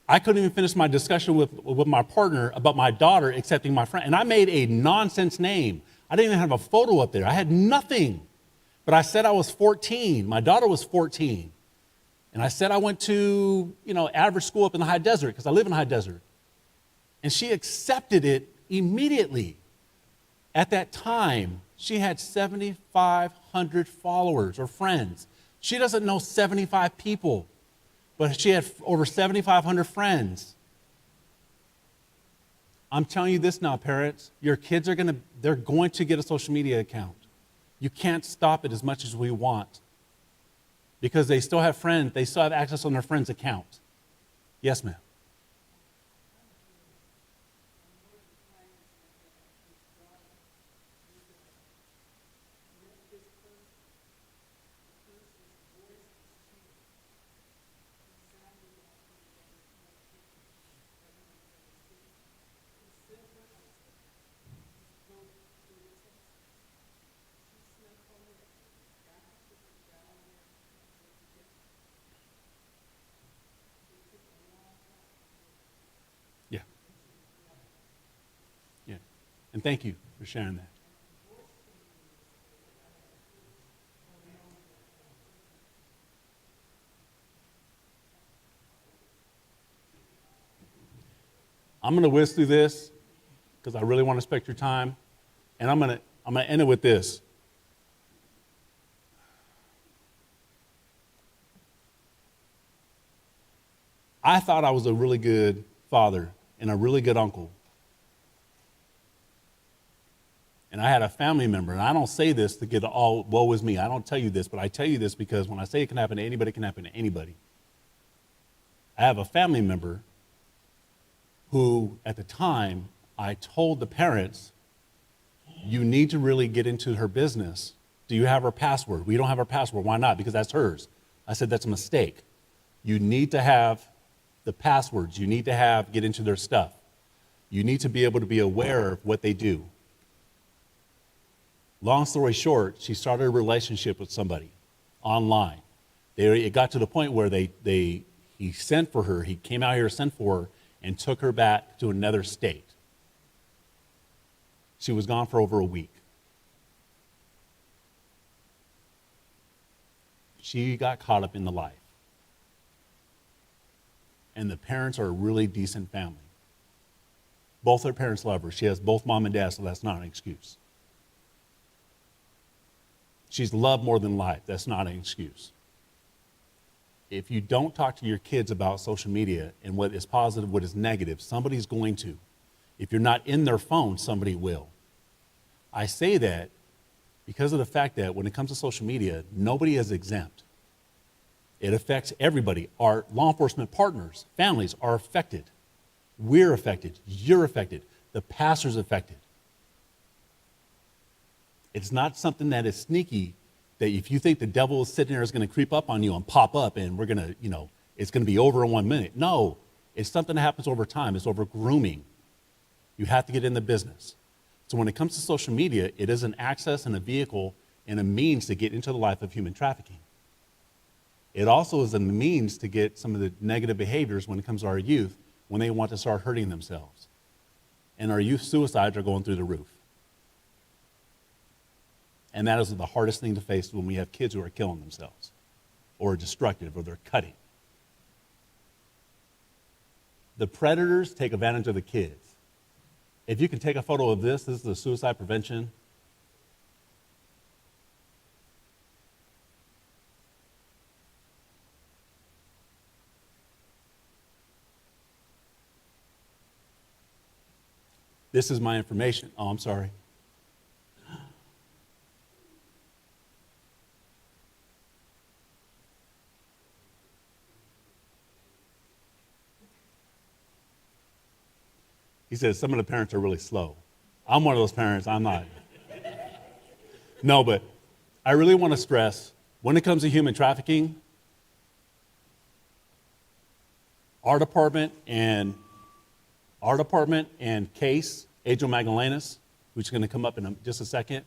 S3: I couldn't even finish my discussion with my partner about my daughter accepting my friend. And I made a nonsense name. I didn't even have a photo up there. I had nothing. But I said I was 14. My daughter was 14. And I said I went to, average school up in the high desert because I live in the high desert. And she accepted it immediately. At that time, she had 7,500 followers or friends. She doesn't know 75 people, but she had over 7,500 friends. I'm telling you this now, parents. Your kids they're going to get a social media account. You can't stop it as much as we want because they still have friends. They still have access on their friends' accounts. Yes, ma'am. Yeah. And thank you for sharing that. I'm going to whiz through this because I really want to respect your time. And I'm going to end it with this. I thought I was a really good father and a really good uncle. And I had a family member, and I don't say this to get all woe is me. I don't tell you this, but I tell you this because when I say it can happen to anybody, it can happen to anybody. I have a family member who, at the time, I told the parents, you need to really get into her business. Do you have her password? We don't have her password. Why not? Because that's hers. I said, that's a mistake. You need to have the passwords. You need to get into their stuff. You need to be able to be aware of what they do. Long story short, she started a relationship with somebody online. It got to the point where he sent for her, he came out here, sent for her, and took her back to another state. She was gone for over a week. She got caught up in the life. And the parents are a really decent family. Both her parents love her. She has both mom and dad, so that's not an excuse. She's loved more than life. That's not an excuse. If you don't talk to your kids about social media and what is positive, what is negative, somebody's going to. If you're not in their phone, somebody will. I say that because of the fact that when it comes to social media, nobody is exempt. It affects everybody. Our law enforcement partners, families are affected. We're affected. You're affected. The pastor's affected. It's not something that is sneaky, that if you think the devil is sitting there is going to creep up on you and pop up and we're going to, it's going to be over in 1 minute. No, it's something that happens over time. It's over grooming. You have to get in the business. So when it comes to social media, it is an access and a vehicle and a means to get into the life of human trafficking. It also is a means to get some of the negative behaviors when it comes to our youth when they want to start hurting themselves. And our youth suicides are going through the roof. And that is the hardest thing to face when we have kids who are killing themselves or destructive or they're cutting. The predators take advantage of the kids. If you can take a photo of this is the suicide prevention. This is my information. Oh, I'm sorry. He says some of the parents are really slow. I'm one of those parents. I'm not. No, but I really want to stress, when it comes to human trafficking, our department and Case, Angel Magellanes, who's going to come up in just a second,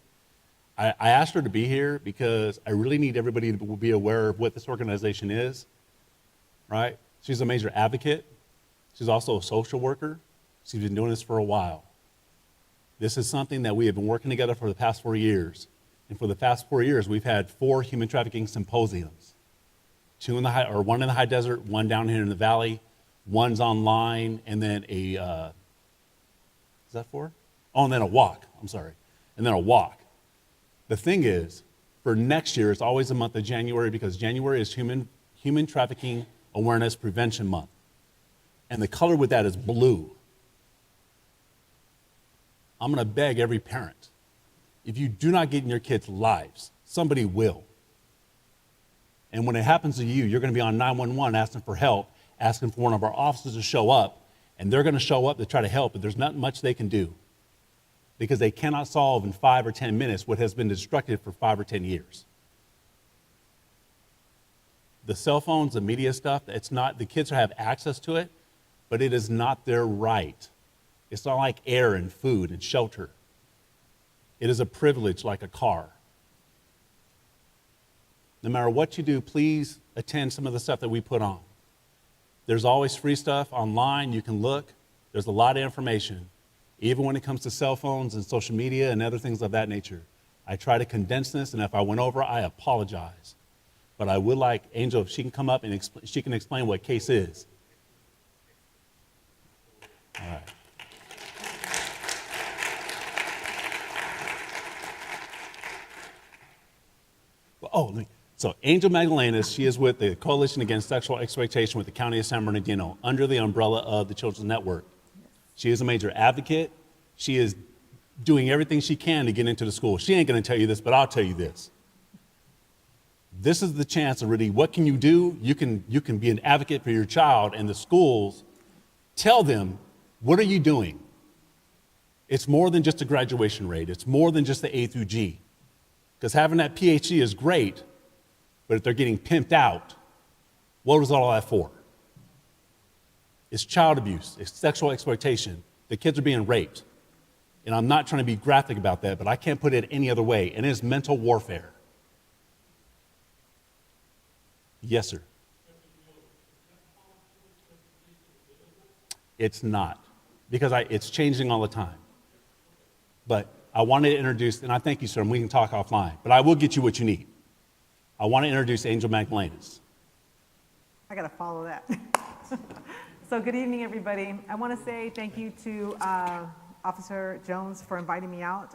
S3: I asked her to be here because I really need everybody to be aware of what this organization is, right? She's a major advocate. She's also a social worker. She's been doing this for a while. This is something that we have been working together for the past 4 years. And for the past 4 years, we've had 4 human trafficking symposiums. One in the high desert, one down here in the valley, one's online, and then is that 4? Oh, and then a walk, I'm sorry. And then a walk. The thing is, for next year, it's always the month of January because January is Human Trafficking Awareness Prevention Month. And the color with that is blue. I'm going to beg every parent, if you do not get in your kids' lives, somebody will. And when it happens to you, you're going to be on 911 asking for help, asking for one of our officers to show up, and they're going to show up to try to help, but there's not much they can do because they cannot solve in 5 or 10 minutes what has been destructive for 5 or 10 years. The cell phones, the media stuff, it's not, the kids have access to it, but it is not their right. It's not like air and food and shelter. It is a privilege like a car. No matter what you do, please attend some of the stuff that we put on. There's always free stuff online. You can look. There's a lot of information, even when it comes to cell phones and social media and other things of that nature. I try to condense this, and if I went over, I apologize. But I would like Angel, if she can come up and she can explain what Case is. All right. So Angel Magellanes, she is with the Coalition Against Sexual Exploitation with the County of San Bernardino under the umbrella of the Children's Network. She is a major advocate. She is doing everything she can to get into the school. She ain't going to tell you this, but I'll tell you this. This is the chance to really, what can you do? You can be an advocate for your child, and the schools tell them, what are you doing? It's more than just a graduation rate. It's more than just the A through G. Because having that PhD is great, but if they're getting pimped out, what was all that for? It's child abuse. It's sexual exploitation. The kids are being raped. And I'm not trying to be graphic about that, but I can't put it any other way. And it is mental warfare. Yes, sir. It's not, because it's changing all the time. But I wanted to introduce, and I thank you, sir, and we can talk offline, but I will get you what you need. I want to introduce Angel Magdalenas.
S2: I got to follow that. So good evening, everybody. I want to say thank you to Officer Jones for inviting me out.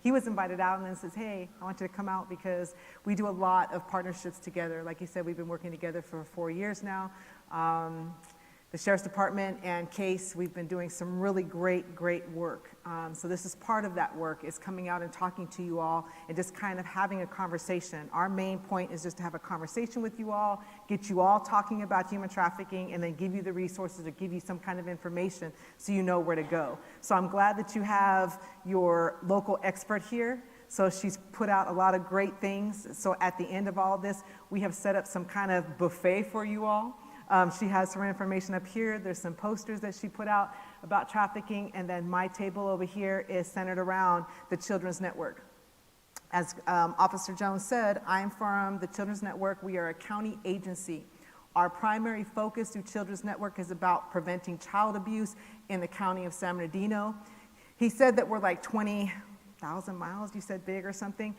S2: He was invited out and then says, hey, I want you to come out because we do a lot of partnerships together. Like you said, we've been working together for 4 years now. The Sheriff's Department and CASE, we've been doing some really great work. So this is part of that work, is coming out and talking to you all and just kind of having a conversation. Our main point is just to have a conversation with you all, get you all talking about human trafficking, and then give you the resources or give you some kind of information so you know where to go. So I'm glad that you have your local expert here. So she's put out a lot of great things. So at the end of all this, we have set up some kind of buffet for you all. She has some information up here. There's some posters that she put out about trafficking, and then my table over here is centered around the Children's Network. As Officer Jones said, I'm from the Children's Network. We are a county agency. Our primary focus through Children's Network is about preventing child abuse in the county of San Bernardino. He said that we're like 20,000 miles, you said big or something.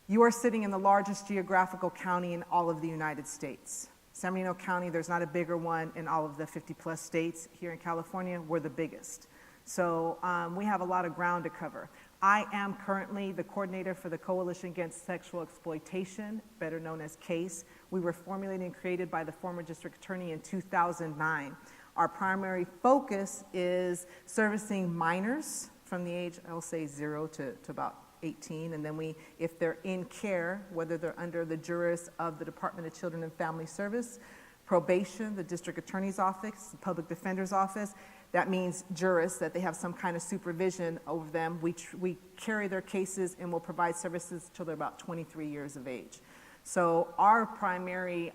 S2: You are sitting in the largest geographical county in all of the United States. San Bernardino County, there's not a bigger one in all of the 50-plus states. Here in California, we're the biggest. So we have a lot of ground to cover. I am currently the coordinator for the Coalition Against Sexual Exploitation, better known as CASE. We were formulated and created by the former district attorney in 2009. Our primary focus is servicing minors from the age, I'll say 0 to about 18, and then if they're in care, whether they're under the juris of the Department of Children and Family Service, probation, the district attorney's office, the public defender's office, that means juris, that they have some kind of supervision over them. We carry their cases and will provide services till they're about 23 years of age. So our primary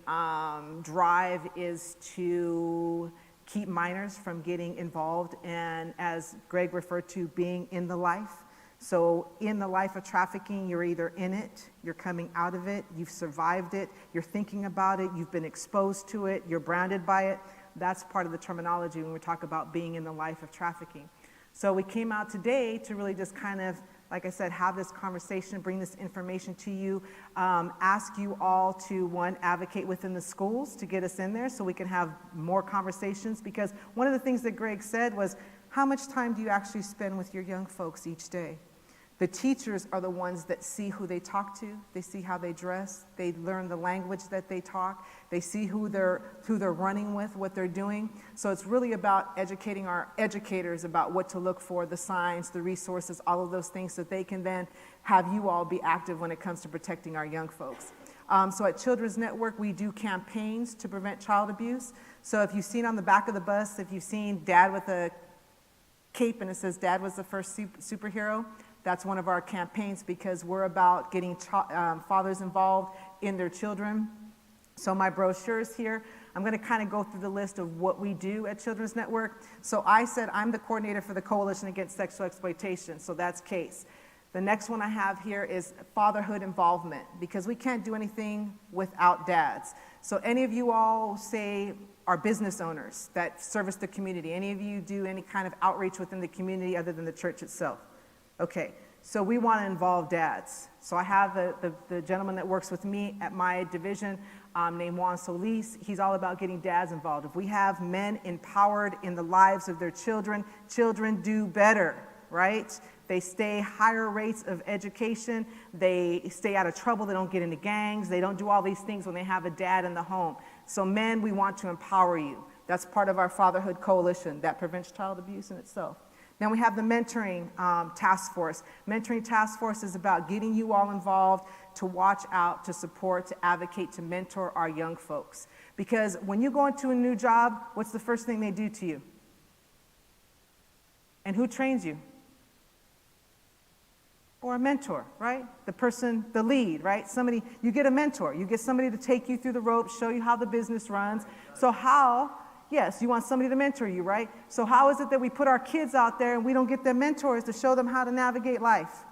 S2: drive is to keep minors from getting involved, and as Greg referred to, being in the life. So in the life of trafficking, you're either in it, you're coming out of it, you've survived it, you're thinking about it, you've been exposed to it, you're branded by it. That's part of the terminology when we talk about being in the life of trafficking. So we came out today to really just kind of, like I said, have this conversation, bring this information to you, ask you all to, one, advocate within the schools to get us in there so we can have more conversations, because one of the things that Greg said was, how much time do you actually spend with your young folks each day? The teachers are the ones that see who they talk to, they see how they dress, they learn the language that they talk, they see who they're running with, what they're doing. So it's really about educating our educators about what to look for, the signs, the resources, all of those things, so they can then have you all be active when it comes to protecting our young folks. So at Children's Network, we do campaigns to prevent child abuse. So if you've seen on the back of the bus, if you've seen Dad with a cape and it says Dad was the first superhero, that's one of our campaigns, because we're about getting fathers involved in their children. So my brochure is here. I'm going to kind of go through the list of what we do at Children's Network. So I said I'm the coordinator for the Coalition Against Sexual Exploitation, so that's CASE. The next one I have here is fatherhood involvement, because we can't do anything without dads. So any of you all, say, are business owners that service the community? Any of you do any kind of outreach within the community other than the church itself? Okay, so we want to involve dads. So I have the gentleman that works with me at my division named Juan Solis. He's all about getting dads involved. If we have men empowered in the lives of their children, children do better, right? They stay higher rates of education. They stay out of trouble. They don't get into gangs. They don't do all these things when they have a dad in the home. So men, we want to empower you. That's part of our Fatherhood Coalition that prevents child abuse in itself. Then we have the mentoring task force. Mentoring task force is about getting you all involved to watch out, to support, to advocate, to mentor our young folks. Because when you go into a new job, what's the first thing they do to you? And who trains you? Or a mentor, right? The person, the lead, right? Somebody, you get a mentor. You get somebody to take you through the ropes, show you how the business runs. So how Yes, you want somebody to mentor you, right? So how is it that we put our kids out there and we don't get them mentors to show them how to navigate life?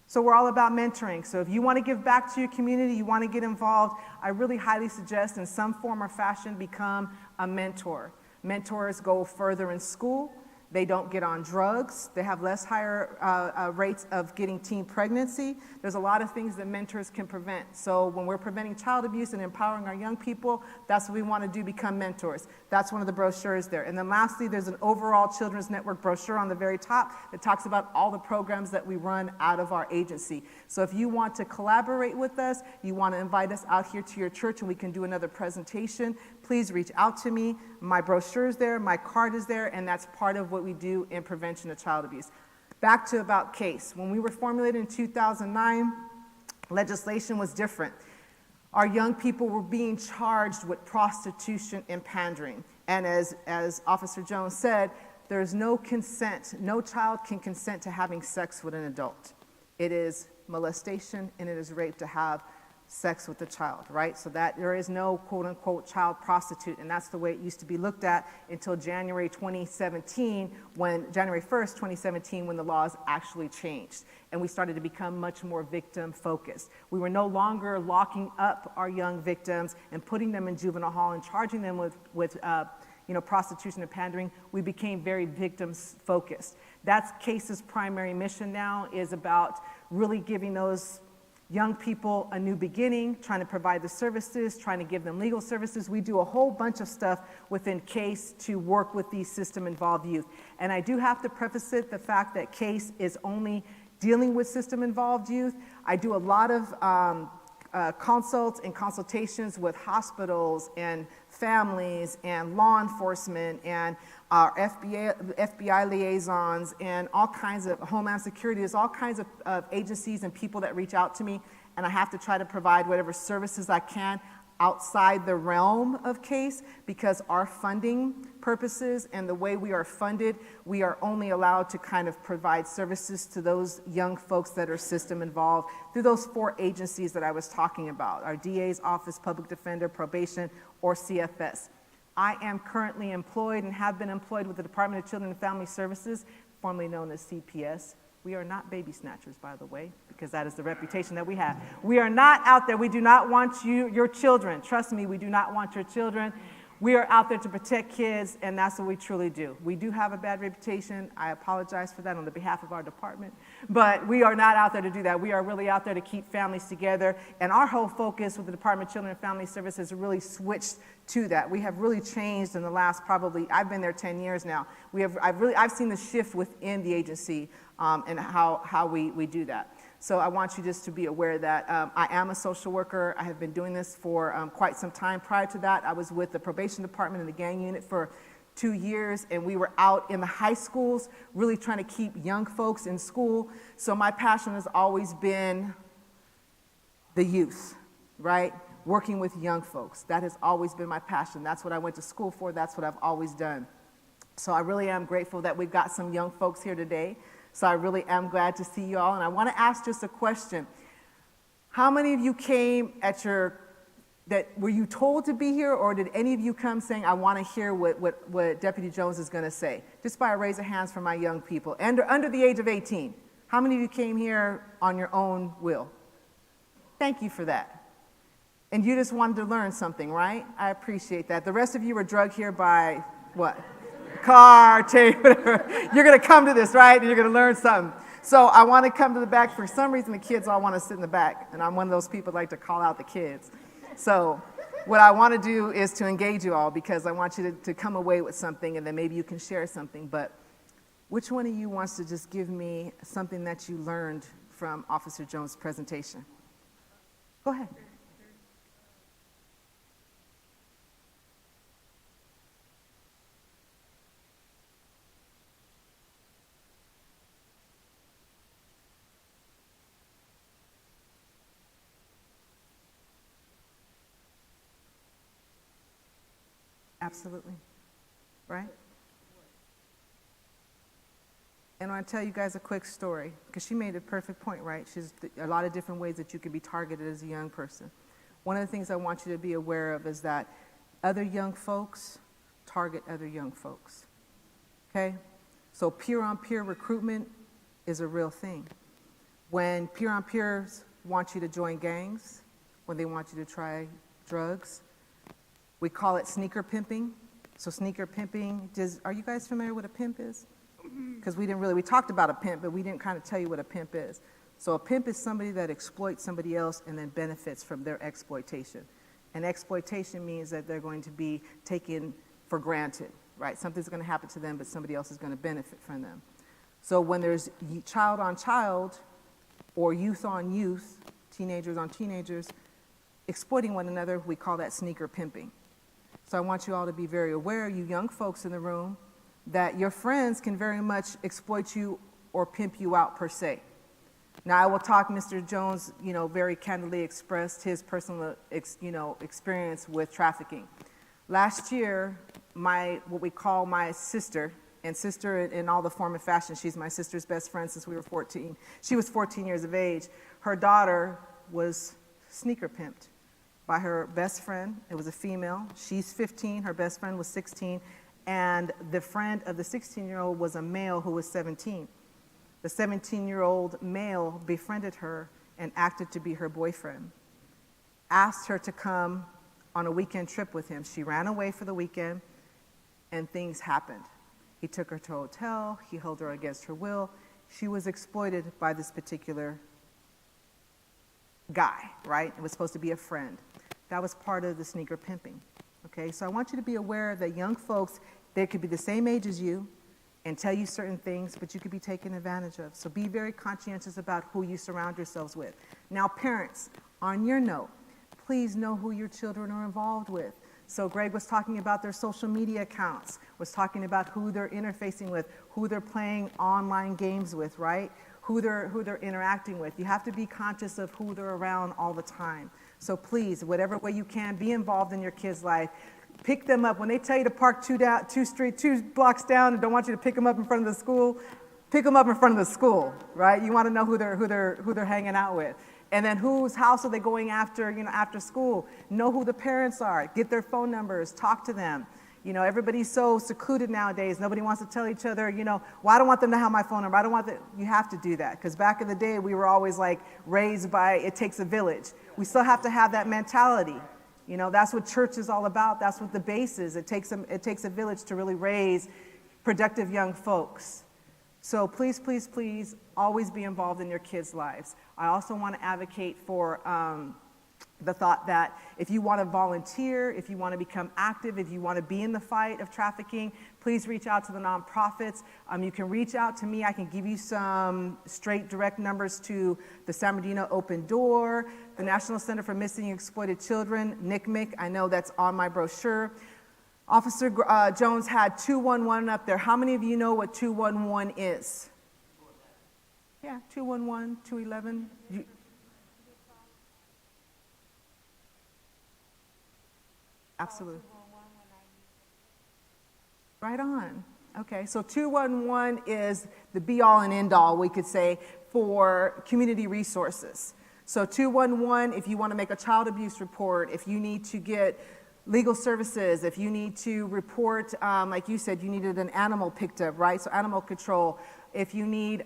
S2: So we're all about mentoring. So if you want to give back to your community, you want to get involved, I really highly suggest in some form or fashion become a mentor. Mentors go further in school. They don't get on drugs. They have less higher rates of getting teen pregnancy. There's a lot of things that mentors can prevent. So when we're preventing child abuse and empowering our young people, that's what we want to do, become mentors. That's one of the brochures there. And then lastly, there's an overall Children's Network brochure on the very top that talks about all the programs that we run out of our agency. So if you want to collaborate with us, you want to invite us out here to your church and we can do another presentation, please reach out to me. My brochure is there, my card is there, and that's part of what we do in prevention of child abuse. Back to about CASE. When we were formulated in 2009, legislation was different. Our young people were being charged with prostitution and pandering. And as Officer Jones said, there's no consent. No child can consent to having sex with an adult. It is molestation and it is rape to have sex with the child, right? So that there is no quote unquote child prostitute, and that's the way it used to be looked at until January 1st, 2017, when the laws actually changed. And we started to become much more victim focused. We were no longer locking up our young victims and putting them in juvenile hall and charging them with prostitution and pandering. We became very victims focused. That's CASE's primary mission now, is about really giving those young people a new beginning, trying to provide the services, trying to give them legal services. We do a whole bunch of stuff within CASE to work with these system-involved youth. And I do have to preface it, the fact that CASE is only dealing with system-involved youth. I do a lot of consults and consultations with hospitals and families and law enforcement and our FBI liaisons and all kinds of Homeland Security. There's all kinds of agencies and people that reach out to me, and I have to try to provide whatever services I can outside the realm of CASE, because our funding purposes and the way we are funded, we are only allowed to kind of provide services to those young folks that are system involved through those 4 agencies that I was talking about, our DA's office, public defender, probation, or CFS. I am currently employed and have been employed with the Department of Children and Family Services, formerly known as CPS. We are not baby snatchers, by the way, because that is the reputation that we have. We are not out there. We do not want your children. Trust me, we do not want your children. We are out there to protect kids, and that's what we truly do. We do have a bad reputation. I apologize for that on the behalf of our department, but we are not out there to do that. We are really out there to keep families together, and our whole focus with the Department of Children and Family Services has really switched to that. We have really changed in the last I've been there 10 years now. I've seen the shift within the agency and how we do that. So I want you just to be aware that I am a social worker. I have been doing this for quite some time. Prior to that, I was with the probation department and the gang unit for 2 years, and we were out in the high schools really trying to keep young folks in school. So my passion has always been the youth, right? Working with young folks. That has always been my passion. That's what I went to school for. That's what I've always done. So I really am grateful that we've got some young folks here today. So I really am glad to see you all. And I want to ask just a question. How many of you came were you told to be here, or did any of you come saying, I want to hear what Deputy Jones is going to say? Just by a raise of hands for my young people. Under the age of 18. How many of you came here on your own will? Thank you for that. And you just wanted to learn something, right? I appreciate that. The rest of you were drugged here by what? Car, tape, whatever. You're going to come to this, right? And you're going to learn something. So I want to come to the back. For some reason, the kids all want to sit in the back. And I'm one of those people that like to call out the kids. So what I want to do is to engage you all, because I want you to come away with something, and then maybe you can share something. But which one of you wants to just give me something that you learned from Officer Jones' presentation? Go ahead. Absolutely. Right? And I want to tell you guys a quick story, because she made a perfect point, right? She's a lot of different ways that you can be targeted as a young person. One of the things I want you to be aware of is that other young folks target other young folks. Okay? So peer-on-peer recruitment is a real thing. When peer-on-peers want you to join gangs, when they want you to try drugs, we call it sneaker pimping. So sneaker pimping, are you guys familiar with what a pimp is? Because we talked about a pimp, but we didn't kind of tell you what a pimp is. So a pimp is somebody that exploits somebody else and then benefits from their exploitation. And exploitation means that they're going to be taken for granted, right? Something's going to happen to them, but somebody else is going to benefit from them. So when there's child on child or youth on youth, teenagers on teenagers, exploiting one another, we call that sneaker pimping. So I want you all to be very aware, you young folks in the room, that your friends can very much exploit you or pimp you out per se. Now I will talk, Mr. Jones, very candidly expressed his personal, experience with trafficking. Last year, what we call my sister, and sister in all the form and fashion, she's my sister's best friend since we were 14. She was 14 years of age. Her daughter was sneaker pimped by her best friend. It was a female. She's 15, her best friend was 16, and the friend of the 16-year-old was a male who was 17. The 17-year-old male befriended her and acted to be her boyfriend, asked her to come on a weekend trip with him. She ran away for the weekend, and things happened. He took her to a hotel. He held her against her will. She was exploited by this particular guy, right? It was supposed to be a friend. That was part of the sneaker pimping, okay? So I want you to be aware that young folks, they could be the same age as you and tell you certain things, but you could be taken advantage of. So be very conscientious about who you surround yourselves with. Now, parents, on your note, please know who your children are involved with. So Greg was talking about their social media accounts, was talking about who they're interfacing with, who they're playing online games with, right? Who they're interacting with. You have to be conscious of who they're around all the time. So please, whatever way you can, be involved in your kids' life. Pick them up. When they tell you to park two blocks down and don't want you to pick them up in front of the school, pick them up in front of the school, right? You want to know who they're hanging out with. And then whose house are they going after, after school? Know who the parents are. Get their phone numbers. Talk to them. Everybody's so secluded nowadays. Nobody wants to tell each other, well, I don't want them to have my phone number. I don't want that. You have to do that. Because back in the day, we were always raised by it takes a village. We still have to have that mentality. That's what church is all about. That's what the base is. It takes a village to really raise productive young folks. So please, please, please, always be involved in your kids' lives. I also want to advocate for the thought that if you want to volunteer, if you want to become active, if you want to be in the fight of trafficking, please reach out to the nonprofits. You can reach out to me. I can give you some straight direct numbers to the San Bernardino Open Door, the National Center for Missing and Exploited Children, NCMEC. I know that's on my brochure. Officer Jones had 211 up there. How many of you know what 211 is? Yeah, 211, 211. Absolutely. Right on. Okay, so 211 is the be-all and end-all, we could say, for community resources. So 211, if you want to make a child abuse report, if you need to get legal services, if you need to report, like you said, you needed an animal picked up, right? So animal control. If you need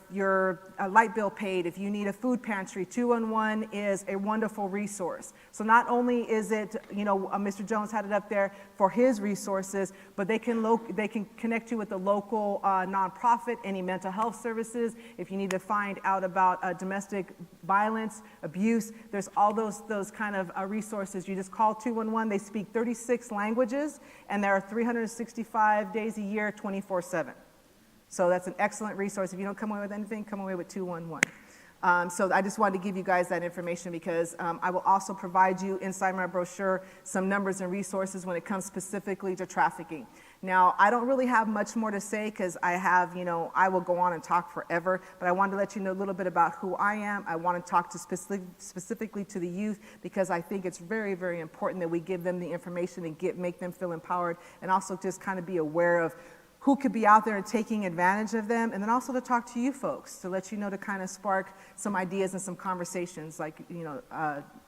S2: your light bill paid, if you need a food pantry, 211 is a wonderful resource. So not only is it, Mr. Jones had it up there for his resources, but they can connect you with the local nonprofit, any mental health services. If you need to find out about domestic violence, abuse, there's all those kind of resources. You just call 211. They speak 36 languages, and there are 365 days a year, 24/7. So that's an excellent resource. If you don't come away with anything, come away with 211. So I just wanted to give you guys that information because I will also provide you inside my brochure some numbers and resources when it comes specifically to trafficking. Now, I don't really have much more to say because I will go on and talk forever, but I wanted to let you know a little bit about who I am. I want to talk to specifically to the youth because I think it's very, very important that we give them the information and make them feel empowered and also just kind of be aware of who could be out there and taking advantage of them, and then also to talk to you folks, to let you know, to kind of spark some ideas and some conversations. Like,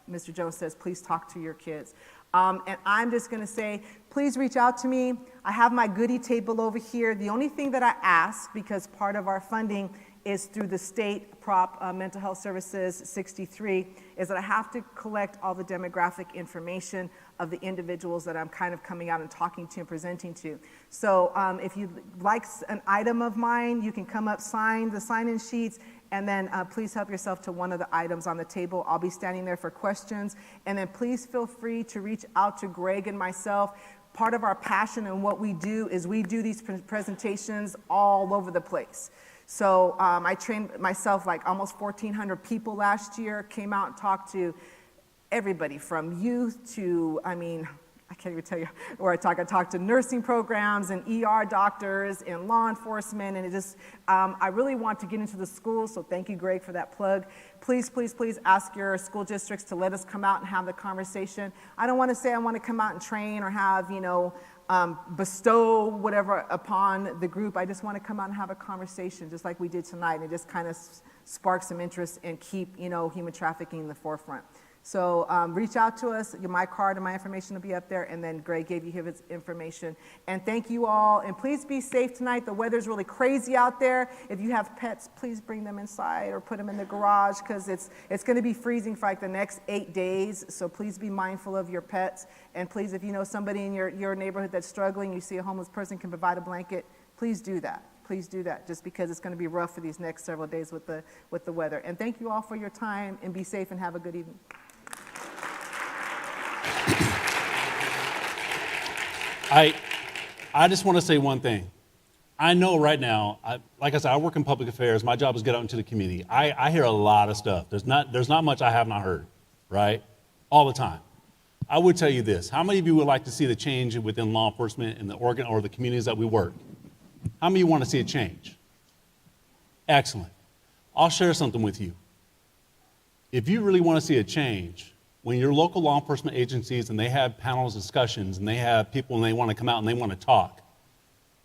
S2: Mr. Jones says, please talk to your kids. And I'm just gonna say, please reach out to me. I have my goodie table over here. The only thing that I ask, because part of our funding is through the state Prop Mental Health Services 63, is that I have to collect all the demographic information of the individuals that I'm kind of coming out and talking to and presenting to. So if you'd like an item of mine, you can come up, sign the sign-in sheets, and then please help yourself to one of the items on the table. I'll be standing there for questions. And then please feel free to reach out to Greg and myself. Part of our passion and what we do is we do these presentations all over the place. So I trained myself like almost 1,400 people last year, came out and talked to everybody from youth to, I mean, I can't even tell you where I talked to nursing programs and ER doctors and law enforcement, and it just, I really want to get into the schools, so thank you, Greg, for that plug. Please, please, please ask your school districts to let us come out and have the conversation. I don't want to say I want to come out and train or have, you know, bestow whatever upon the group. I just want to come out and have a conversation just like we did tonight, and it just kind of spark some interest and keep, you know, human trafficking in the forefront. So reach out to us. My card and my information will be up there, and then Greg gave you his information. And thank you all, and please be safe tonight. The weather's really crazy out there. If you have pets, please bring them inside or put them in the garage, because it's going to be freezing for like the next 8 days. So please be mindful of your pets. And please, if you know somebody in your neighborhood that's struggling, you see a homeless person can provide a blanket, please do that. Please do that, just because it's going to be rough for these next several days with the weather. And thank you all for your time, and be safe and have a good evening.
S3: I just want to say one thing. I know right now, like I said, I work in public affairs. My job is to get out into the community. I hear a lot of stuff. There's not much I have not heard, right? All the time. I would tell you this. How many of you would like to see the change within law enforcement in the organ or the communities that we work? How many of you want to see a change? Excellent. I'll share something with you. If you really want to see a change, when your local law enforcement agencies and they have panels, discussions, and they have people and they want to come out and they want to talk,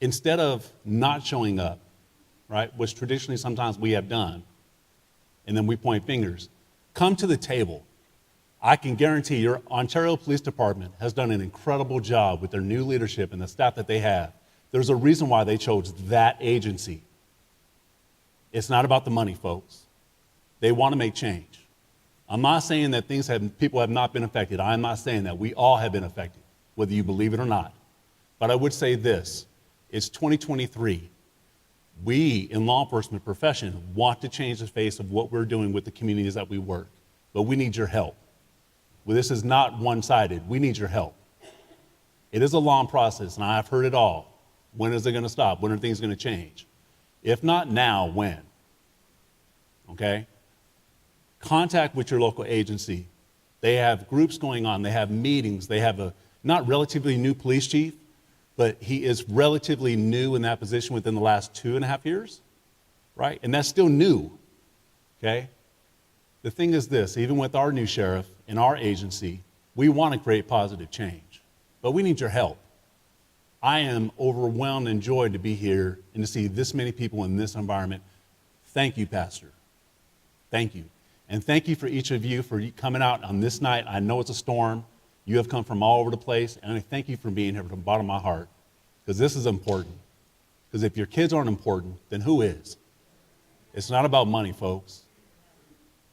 S3: instead of not showing up, right, which traditionally sometimes we have done, and then we point fingers, come to the table. I can guarantee your Ontario Police Department has done an incredible job with their new leadership and the staff that they have. There's a reason why they chose that agency. It's not about the money, folks. They want to make change. I'm not saying that people have not been affected. I'm not saying that. We all have been affected, whether you believe it or not. But I would say this, it's 2023. We in law enforcement profession want to change the face of what we're doing with the communities that we work, but we need your help. Well, this is not one-sided. We need your help. It is a long process, and I've heard it all. When is it going to stop? When are things going to change? If not now, when? Okay? Contact with your local agency. They have groups going on. They have meetings. They have a not relatively new police chief, but he is relatively new in that position within the last 2.5 years, right? And that's still new, okay? The thing is this, even with our new sheriff in our agency, we want to create positive change, but we need your help. I am overwhelmed and joyed to be here and to see this many people in this environment. Thank you, Pastor. Thank you. And thank you for each of you for coming out on this night. I know it's a storm. You have come from all over the place, and I thank you for being here from the bottom of my heart, because this is important. Because if your kids aren't important, then who is? It's not about money, folks.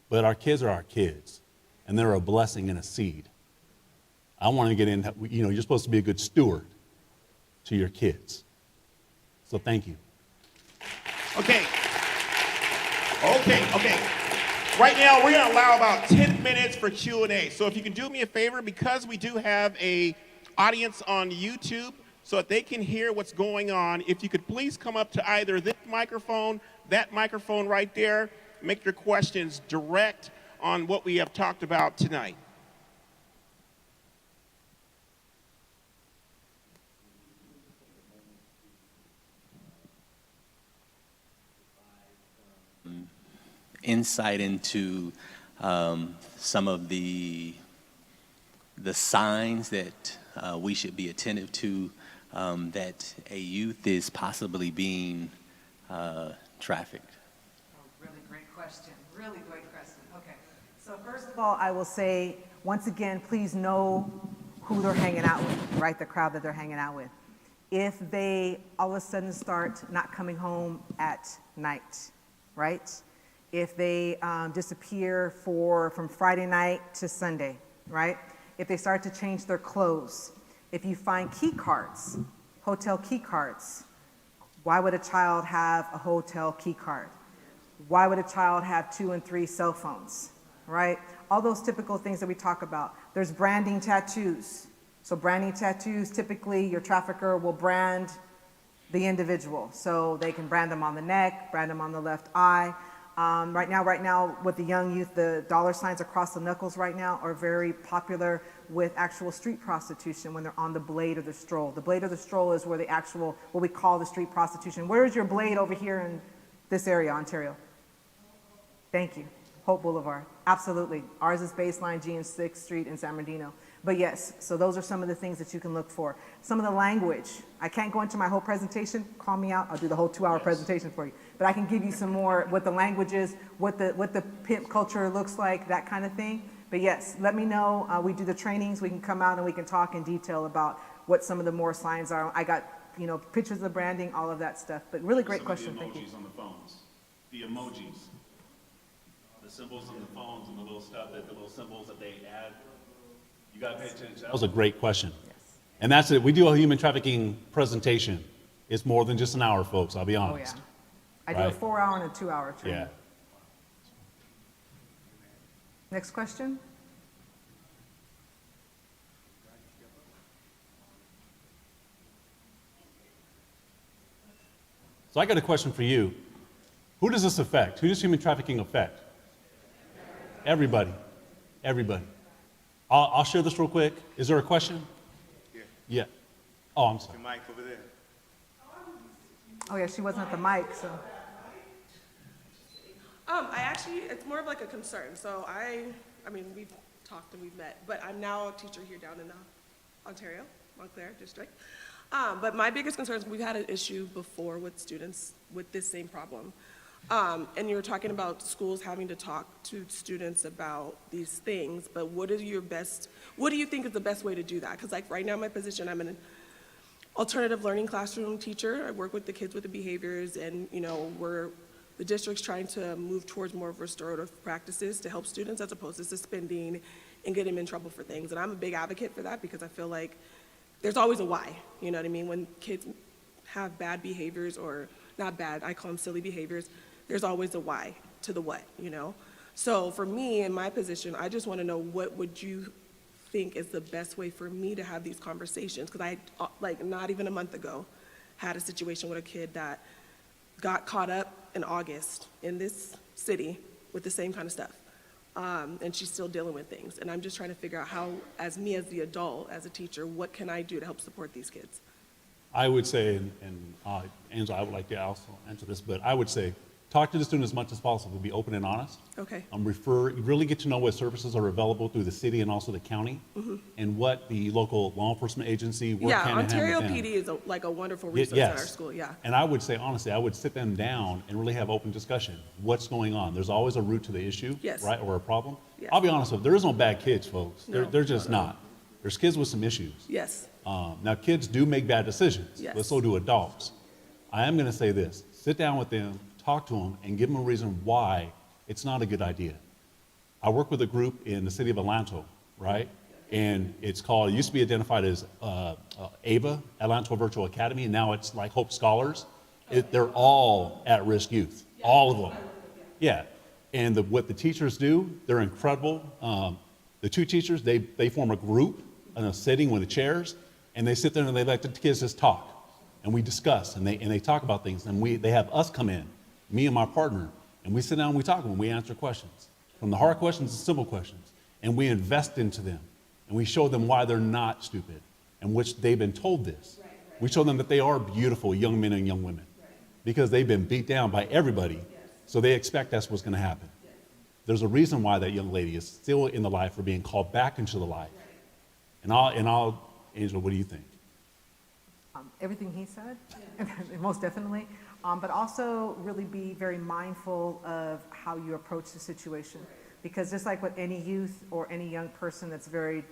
S3: But our kids are our kids, and they're a blessing and a seed. I want to get in, you're supposed to be a good steward to your kids. So thank you.
S1: Okay. Right now, we're going to allow about 10 minutes for Q&A. So if you can do me a favor, because we do have an audience on YouTube, so that they can hear what's going on, if you could please come up to either this microphone, that microphone right there, make your questions direct on what we have talked about tonight.
S6: Insight into some of the signs that we should be attentive to, that a youth is possibly being trafficked?
S2: Really great question. Really great question. Okay. So first of all, I will say, once again, please know who they're hanging out with, right? The crowd that they're hanging out with. If they all of a sudden start not coming home at night, right? If they disappear from Friday night to Sunday, right? If they start to change their clothes, if you find key cards, hotel key cards, why would a child have a hotel key card? Why would a child have 2 and 3 cell phones, right? All those typical things that we talk about. There's branding tattoos. So branding tattoos, typically your trafficker will brand the individual. So they can brand them on the neck, brand them on the left eye. Right now, with the young youth, the dollar signs across the knuckles right now are very popular with actual street prostitution when they're on the blade or the stroll. The blade or the stroll is where what we call the street prostitution. Where is your blade over here in this area, Ontario? Thank you. Hope Boulevard. Absolutely. Ours is Baseline, G and 6th Street in San Bernardino. But yes, so those are some of the things that you can look for. Some of the language. I can't go into my whole presentation. Call me out. I'll do the whole 2-hour presentation for you. But I can give you some more, what the language is, what the pimp culture looks like, that kind of thing. But yes, let me know. We do the trainings. We can come out and we can talk in detail about what some of the more signs are. I got, pictures of the branding, all of that stuff. But really great question. Thank you.
S3: Some of the emojis on the phones. The emojis. The symbols on the phones and the little symbols that they add. You got to pay attention. That was a great question.
S2: Yes.
S3: And that's it. We do a human trafficking presentation. It's more than just an hour, folks. I'll be
S2: Oh,
S3: honest.
S2: yeah. I do a
S3: Right.
S2: 4-hour and a 2-hour training.
S3: Yeah.
S2: Next question.
S3: So I got a question for you. Who does this affect? Who does human trafficking affect? Everybody. Everybody. I'll share this real quick. Is there a question?
S7: Yeah.
S3: Yeah. Oh, I'm sorry.
S7: The mic over there.
S2: Oh yeah, she wasn't at the mic, so.
S8: It's more of like a concern. So I mean, we've talked and we've met, but I'm now a teacher here down in Ontario, Montclair district. But my biggest concern is we've had an issue before with students with this same problem. And you were talking about schools having to talk to students about these things, but what do you think is the best way to do that? Because like right now in my position, I'm an alternative learning classroom teacher. I work with the kids with the behaviors, and the district's trying to move towards more of restorative practices to help students as opposed to suspending and getting them in trouble for things. And I'm a big advocate for that because I feel like there's always a why, you know what I mean? When kids have bad behaviors, or not bad, I call them silly behaviors, there's always a why to the what, So for me, in my position, I just want to know, what would you think is the best way for me to have these conversations? Because I, not even a month ago, had a situation with a kid that got caught up in August in this city with the same kind of stuff. And she's still dealing with things. And I'm just trying to figure out how, as the adult, as a teacher, what can I do to help support these kids?
S3: I would say, and Angela, I would like to also answer this, but I would say, talk to the student as much as possible. Be open and honest.
S8: Okay.
S3: Really get to know what services are available through the city and also the county, and what the local law enforcement agency work hand in hand
S8: Ontario
S3: with them.
S8: PD is a wonderful resource
S3: Yes.
S8: at our school, yeah.
S3: And I would say, honestly, I would sit them down and really have open discussion. What's going on? There's always a root to the issue,
S8: Yes.
S3: right, or a problem.
S8: Yes.
S3: I'll be honest with you, there is no bad kids, folks.
S8: No,
S3: They're just not. There's kids with some issues.
S8: Yes,
S3: Now, kids do make bad decisions,
S8: Yes.
S3: but so do adults. I am going to say this. Sit down with them, talk to them, and give them a reason why it's not a good idea. I work with a group in the city of Atlanta, right? And it used to be identified as AVA, Atlanta Virtual Academy, and now it's like Hope Scholars. They're all at-risk youth, all of them. Yeah, and what the teachers do, they're incredible. The two teachers, they form a group in a sitting with the chairs, and they sit there and they let the kids just talk. And we discuss, and they talk about things, and they have us come in, me and my partner, and we sit down and we talk to them, and we answer questions. From the hard questions to simple questions. And we invest into them. And we show them why they're not stupid, and which they've been told this. We show them that they are beautiful young men and young women, because they've been beat down by everybody, so they expect that's what's gonna happen. There's a reason why that young lady is still in the life or being called back into the life. And Angela, what do you think?
S2: Everything he said, most definitely, but also really be very mindful of how you approach the situation. Because just like with any youth or any young person that's very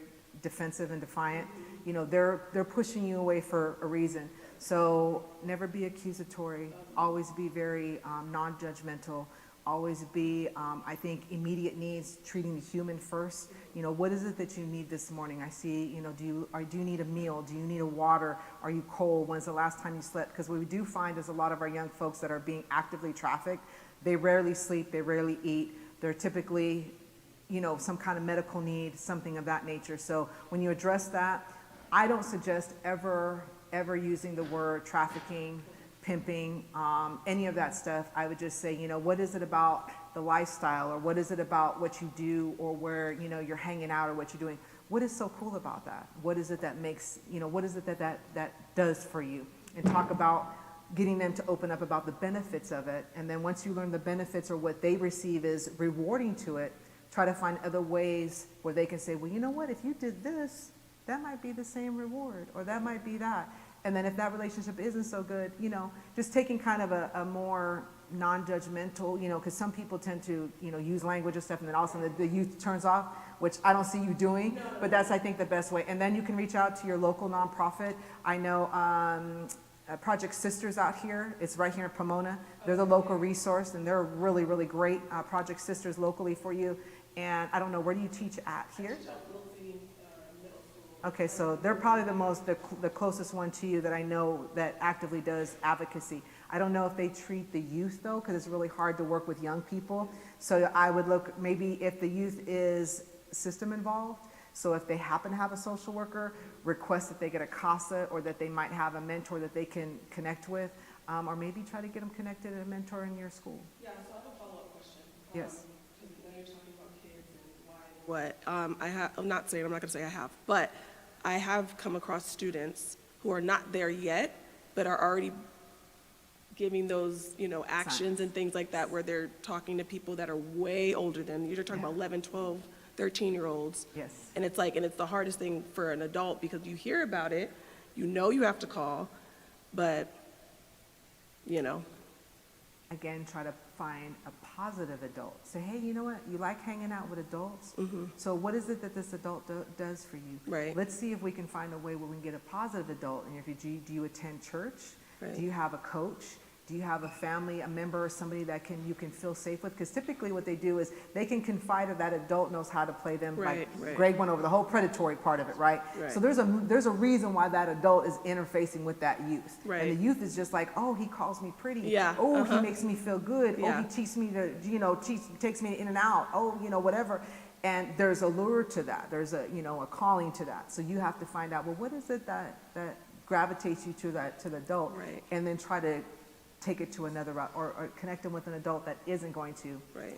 S2: defensive and defiant, they're pushing you away for a reason. So never be accusatory, always be very non-judgmental, always be, I think, immediate needs, treating the human first. What is it that you need this morning? I see, do you need a meal? Do you need a water? Are you cold? When's the last time you slept? Because what we do find is a lot of our young folks that are being actively trafficked, they rarely sleep, they rarely eat. They're typically, some kind of medical need, something of that nature. So when you address that, I don't suggest ever using the word trafficking, pimping, any of that stuff. I would just say, what is it about the lifestyle, or what is it about what you do, or where, you're hanging out, or what you're doing? What is so cool about that? What is it that makes, what is it that does for you? And talk about getting them to open up about the benefits of it. And then once you learn the benefits or what they receive is rewarding to it, try to find other ways where they can say, well, you know what, if you did this, that might be the same reward, or that might be that. And then if that relationship isn't so good, just taking kind of a more non-judgmental, because some people tend to, use language and stuff, and then all of a sudden the youth turns off, which I don't see you doing, but that's, I think, the best way. And then you can reach out to your local nonprofit. I know Project Sisters out here, it's right here in Pomona. They're the local resource, and they're really, really great. Project Sisters locally for you. And I don't know, where do you teach at? Here? Okay, so they're probably the closest one to you that I know that actively does advocacy. I don't know if they treat the youth though, because it's really hard to work with young people. So I would look maybe if the youth is system involved. So if they happen to have a social worker, request that they get a CASA, or that they might have a mentor that they can connect with, or maybe try to get them connected to a mentor in your school.
S8: Yeah, so I have a follow-up question.
S2: Yes.
S8: When you're talking about kids and why, I'm not going to say I have, but I have come across students who are not there yet, but are already giving those, actions and things like that, where they're talking to people that are way older than, you're talking about 11, 12, 13-year-olds.
S2: Yes.
S8: And it's it's the hardest thing for an adult, because you hear about it, you have to call, but,
S2: Again, try to find a positive adult. Say, hey, you know what? You like hanging out with adults?
S8: Mm-hmm.
S2: So what is it that this adult does for you?
S8: Right.
S2: Let's see if we can find a way where we can get a positive adult. And if you do you attend church?
S8: Right.
S2: Do you have a coach? Do you have a family, a member, or somebody that you can feel safe with? Because typically what they do is they can confide if that adult knows how to play them.
S8: Right,
S2: like
S8: right.
S2: Greg went over the whole predatory part of it, right?
S8: Right.
S2: So there's a reason why that adult is interfacing with that youth.
S8: Right.
S2: And the youth is just like, oh, he calls me pretty.
S8: Yeah,
S2: Oh, he makes me feel good.
S8: Yeah.
S2: Oh, he teaches me to, takes me in and out. Oh, whatever. And there's a lure to that. There's a calling to that. So you have to find out, well, what is it that gravitates you to the adult?
S8: Right.
S2: And then try to take it to another route, or connect them with an adult that isn't going to.
S8: Right.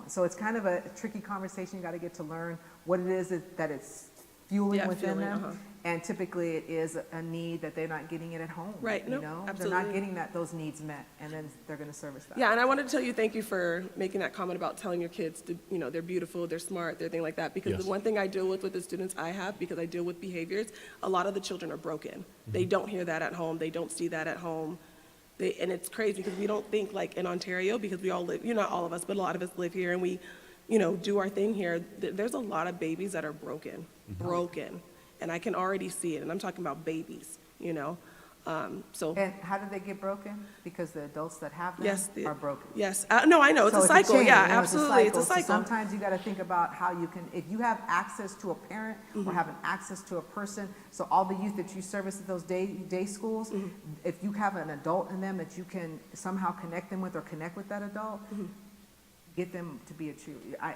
S2: So it's kind of a tricky conversation. You got to get to learn what it is that it's fueling within them. And typically it is a need that they're not getting it at home.
S8: Right. Nope,
S2: They're
S8: absolutely.
S2: not getting those needs met, and then they're going to service that.
S8: Yeah, and I wanted to tell you thank you for making that comment about telling your kids to, they're beautiful, they're smart, they're things like that. Because
S3: Yes.
S8: the one thing I deal with the students I have, because I deal with behaviors, a lot of the children are broken. They don't hear that at home. They don't see that at home. And it's crazy because we don't think like in Ontario, because we all live, not all of us, but a lot of us live here, and we, do our thing here. There's a lot of babies that are broken. And I can already see it, and I'm talking about babies, so.
S2: And how do they get broken? Because the adults that have them
S8: Yes,
S2: are broken.
S8: Yes, no, I know, it's
S2: So
S8: a cycle,
S2: chain,
S8: yeah, absolutely, it's a
S2: So
S8: cycle.
S2: sometimes you got to think about how you can, if you have access to a parent
S8: Mm-hmm.
S2: or having access to a person, so all the youth that you service at those day schools,
S8: Mm-hmm.
S2: if you have an adult in them that you can somehow connect them with, or connect with that adult,
S8: Mm-hmm.
S2: get them to be a cheerleader.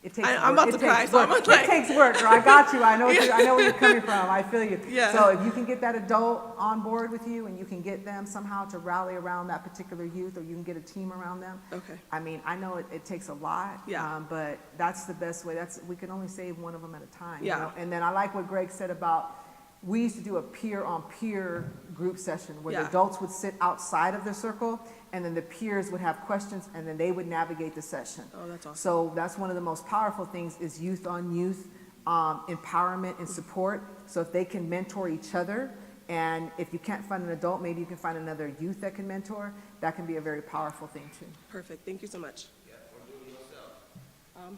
S2: It takes
S8: I'm
S2: work.
S8: about to
S2: It
S8: cry,
S2: takes
S8: so I'm
S2: work.
S8: like-
S2: It takes work, girl. I got you. I know where you're coming from. I feel you.
S8: Yeah.
S2: So if you can get that adult on board with you, and you can get them somehow to rally around that particular youth, or you can get a team around them.
S8: Okay.
S2: I mean, I know it takes a lot.
S8: Yeah.
S2: But that's the best way. We can only save one of them at a time.
S8: Yeah.
S2: And then I like what Greg said about, we used to do a peer-on-peer group session where the
S8: Yeah.
S2: adults would sit outside of the circle, and then the peers would have questions, and then they would navigate the session.
S8: Oh, that's awesome.
S2: So that's one of the most powerful things, is youth on youth empowerment and support. So if they can mentor each other, and if you can't find an adult, maybe you can find another youth that can mentor, that can be a very powerful thing too.
S8: Perfect, thank you so much.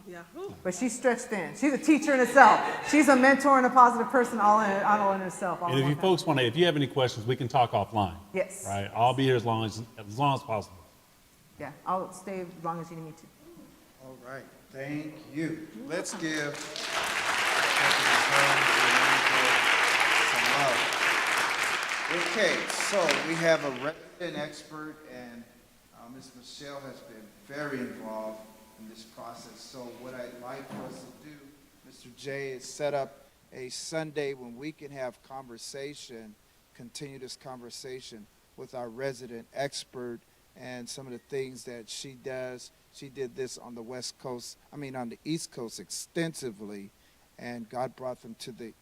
S8: Yeah. Whew.
S2: But she's stretched thin. She's a teacher in herself. She's a mentor and a positive person all in herself.
S3: And if you folks want to, if you have any questions, we can talk offline.
S2: Yes.
S3: Right? I'll be here as long as possible.
S2: Yeah, I'll stay as long as you need me to.
S7: All right, thank you. Let's give some love. Okay, so we have a resident expert, and Ms. Michelle has been very involved in this process. So what I'd like for us to do, Mr. J, is set up a Sunday when we can have conversation, continue this conversation with our resident expert and some of the things that she does. She did this on the West Coast, on the East Coast extensively, and God brought them to the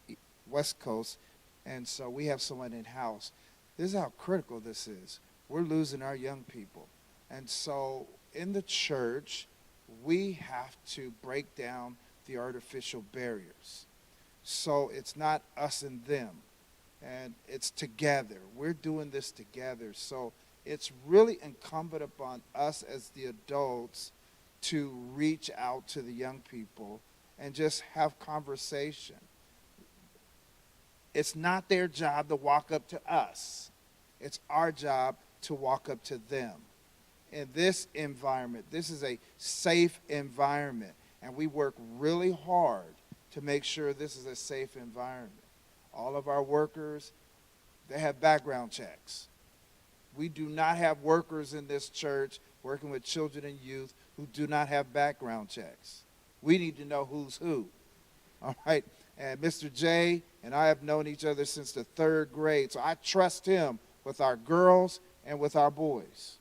S7: West Coast, and so we have someone in-house. This is how critical this is. We're losing our young people. And so in the church, we have to break down the artificial barriers. So it's not us and them, and it's together. We're doing this together. So it's really incumbent upon us as the adults to reach out to the young people and just have conversation. It's not their job to walk up to us. It's our job to walk up to them. In this environment, this is a safe environment, and we work really hard to make sure this is a safe environment. All of our workers, they have background checks. We do not have workers in this church working with children and youth who do not have background checks. We need to know who's who, all right? And Mr. J and I have known each other since the 3rd grade, so I trust him with our girls and with our boys.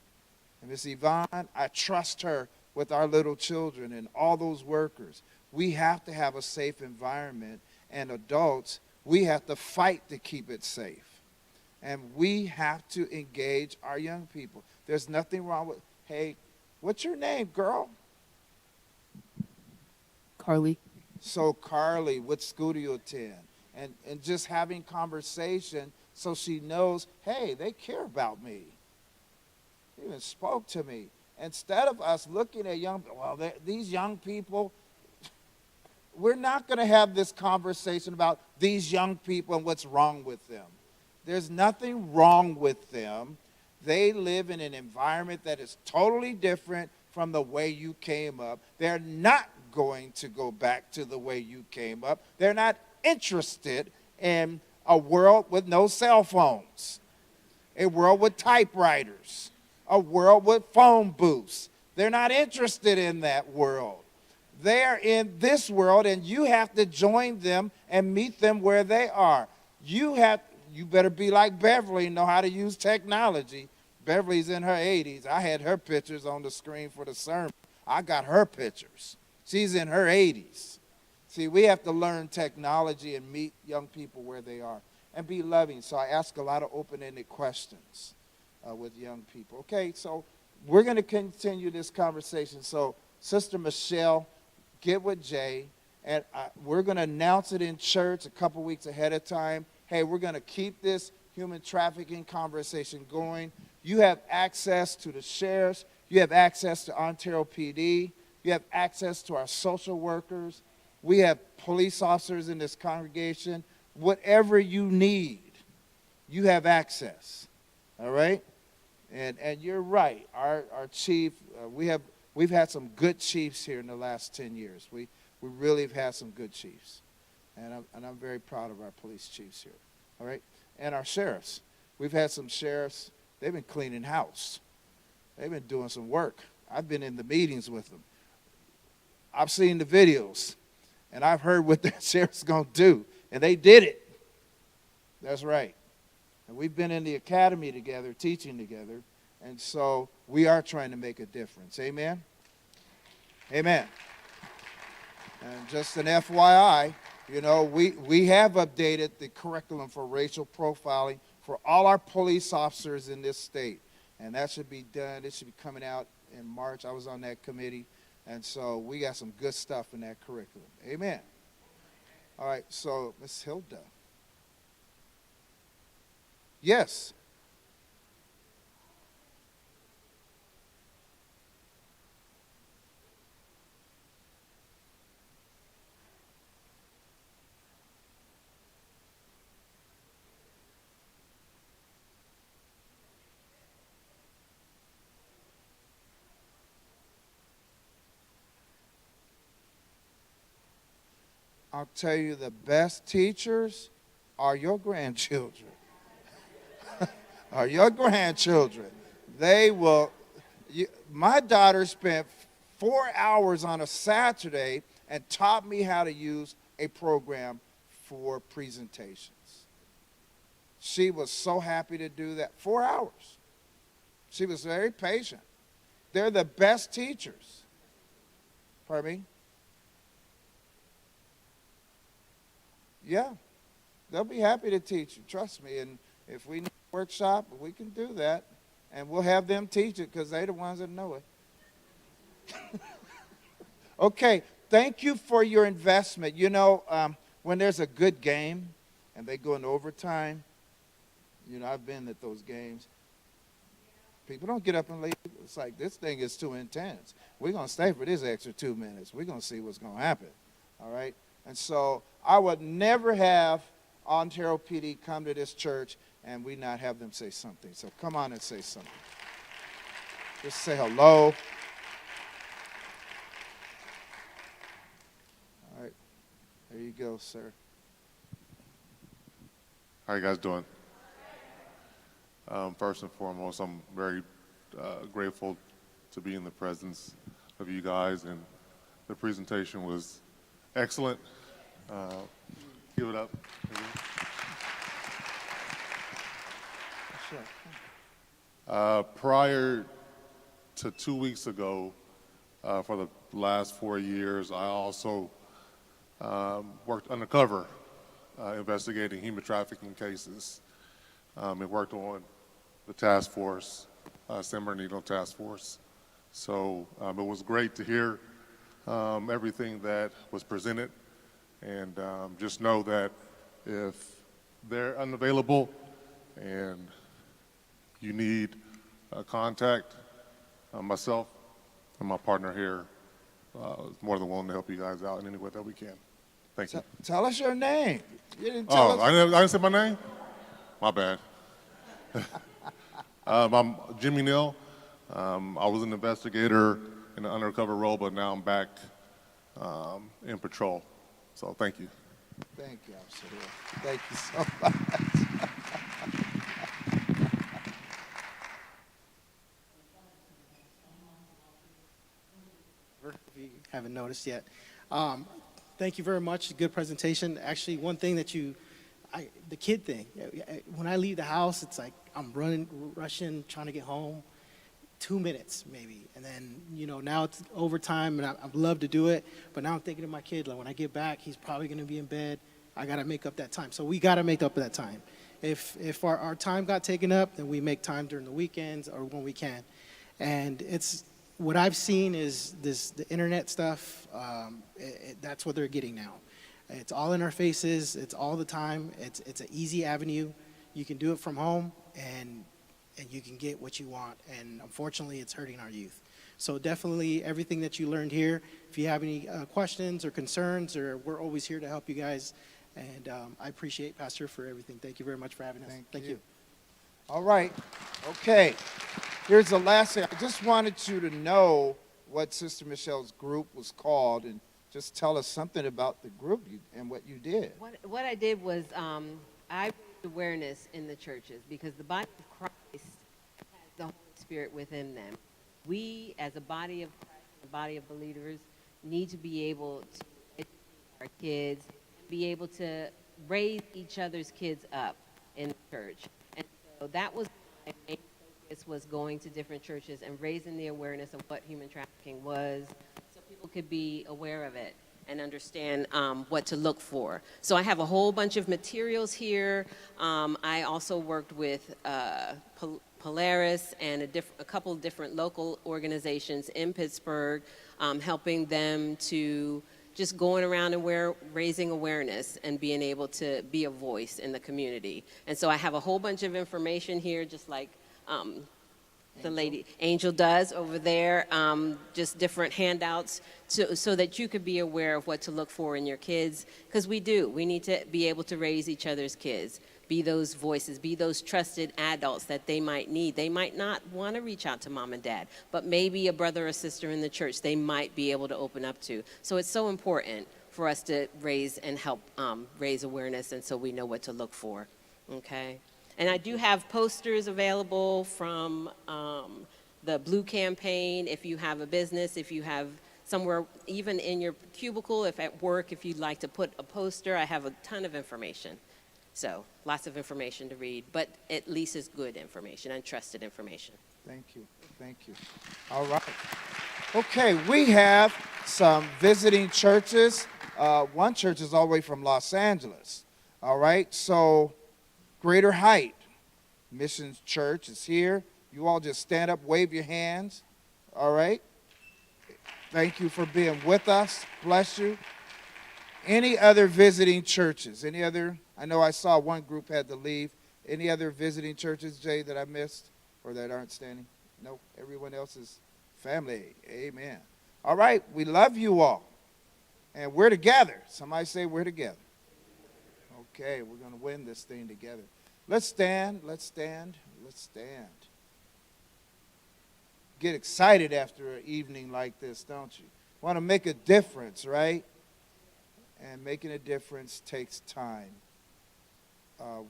S7: And Miss Yvonne, I trust her with our little children and all those workers. We have to have a safe environment, and adults, we have to fight to keep it safe. And we have to engage our young people. There's nothing wrong with, hey, what's your name, girl?
S4: Carly.
S7: So Carly, what school do you attend? And just having conversation so she knows, hey, they care about me. They even spoke to me. Instead of us looking at these young people, we're not going to have this conversation about these young people and what's wrong with them. There's nothing wrong with them. They live in an environment that is totally different from the way you came up. They're not going to go back to the way you came up. They're not interested in a world with no cell phones, a world with typewriters, a world with phone booths. They're not interested in that world. They're in this world, and you have to join them and meet them where they are. You better be like Beverly and know how to use technology. Beverly's in her 80s. I had her pictures on the screen for the sermon. I got her pictures. She's in her 80s. See, we have to learn technology and meet young people where they are and be loving. So I ask a lot of open-ended questions with young people. Okay, so we're going to continue this conversation. So Sister Michelle, get with Jay, and we're going to announce it in church a couple weeks ahead of time. Hey, we're going to keep this human trafficking conversation going. You have access to the sheriffs. You have access to Ontario PD. You have access to our social workers. We have police officers in this congregation. Whatever you need, you have access. All right? And you're right. Our chief, we've had some good chiefs here in the last 10 years. We really have had some good chiefs. And I'm very proud of our police chiefs here. All right? And our sheriffs. We've had some sheriffs, they've been cleaning house. They've been doing some work. I've been in the meetings with them. I've seen the videos, and I've heard what the sheriff's going to do, and they did it. That's right. And we've been in the academy together, teaching together, and so we are trying to make a difference. Amen? Amen. And just an FYI, we have updated the curriculum for racial profiling for all our police officers in this state. And that should be done. It should be coming out in March. I was on that committee. And so we got some good stuff in that curriculum. Amen. All right, so Ms. Hilda. Yes. I'll tell you, the best teachers are your grandchildren. Are your grandchildren. They will. My daughter spent 4 hours on a Saturday and taught me how to use a program for presentations. She was so happy to do that. 4 hours. She was very patient. They're the best teachers. Pardon me? Yeah. They'll be happy to teach you, trust me. And if we need a workshop, we can do that. And we'll have them teach it because they're the ones that know it. Okay, thank you for your investment. You know, when there's a good game and they go into overtime, you know, I've been at those games. People don't get up and leave. It's like, this thing is too intense. We're going to stay for this extra 2 minutes. We're going to see what's going to happen, all right? And so I would never have Ontario PD come to this church and we not have them say something. So come on and say something. Just say hello. All right. There you go, sir.
S9: How you guys doing? First and foremost, I'm very grateful to be in the presence of you guys, and the presentation was excellent. Give it up. Prior to 2 weeks ago, for the last 4 years, I also worked undercover investigating human trafficking cases. And worked on the task force, San Bernardino task force. So it was great to hear everything that was presented, and just know that if they're unavailable and you need contact, myself and my partner here is more than willing to help you guys out in any way that we can. Thank you.
S7: Tell us your name. You didn't tell us.
S9: I didn't say my name? My bad. I'm Jimmy Neal. I was an investigator in an undercover role, but now I'm back in patrol. So thank you.
S7: Thank you, Officer Hill. Thank you so much.
S10: If you haven't noticed yet. Thank you very much. Good presentation. Actually, one thing that the kid thing. When I leave the house, it's like I'm rushing, trying to get home. 2 minutes maybe, and then now it's overtime, and I'd love to do it, but now I'm thinking of my kid. Like when I get back, he's probably going to be in bed. I got to make up that time. So we got to make up that time. If our time got taken up, then we make time during the weekends or when we can. And it's what I've seen is the internet stuff. That's what they're getting now. It's all in our faces. It's all the time. It's an easy avenue. You can do it from home, and you can get what you want. And unfortunately, it's hurting our youth. So definitely everything that you learned here, if you have any questions or concerns, we're always here to help you guys. And I appreciate Pastor for everything. Thank you very much for having us. Thank you.
S7: All right. Okay. Here's the last thing. I just wanted you to know what Sister Michelle's group was called, and just tell us something about the group and what you did.
S11: What I did was I raised awareness in the churches, because the body of Christ has the Holy Spirit within them. We, as a body of Christ, a body of believers, need to be able to educate our kids, and be able to raise each other's kids up in the church. And so that was my main focus, was going to different churches and raising the awareness of what human trafficking was, so people could be aware of it and understand what to look for. So I have a whole bunch of materials here. I also worked with Polaris and a couple of different local organizations in Pittsburgh, helping them to just going around and raising awareness and being able to be a voice in the community. And so I have a whole bunch of information here, just like the lady Angel does over there, just different handouts so that you could be aware of what to look for in your kids, because we need to be able to raise each other's kids, be those voices, be those trusted adults that they might need. They might not want to reach out to mom and dad, but maybe a brother or sister in the church they might be able to open up to. So it's so important for us to raise and help raise awareness, and so we know what to look for, okay? And I do have posters available from the Blue Campaign. If you have a business, if you have somewhere, even in your cubicle, if at work, if you'd like to put a poster, I have a ton of information. So lots of information to read, but at least it's good information and trusted information.
S7: Thank you. Thank you. All right. Okay, we have some visiting churches. One church is all the way from Los Angeles. All right, so Greater Height Missions Church is here. You all just stand up, wave your hands. All right. Thank you for being with us. Bless you. Any other visiting churches? Any other? I know I saw one group had to leave. Any other visiting churches, Jay, that I missed or that aren't standing? No, everyone else is family. Amen. All right, we love you all. And we're together. Somebody say we're together. Okay, we're going to win this thing together. Let's stand, let's stand, let's stand. Get excited after an evening like this, don't you? Want to make a difference, right? And making a difference takes time.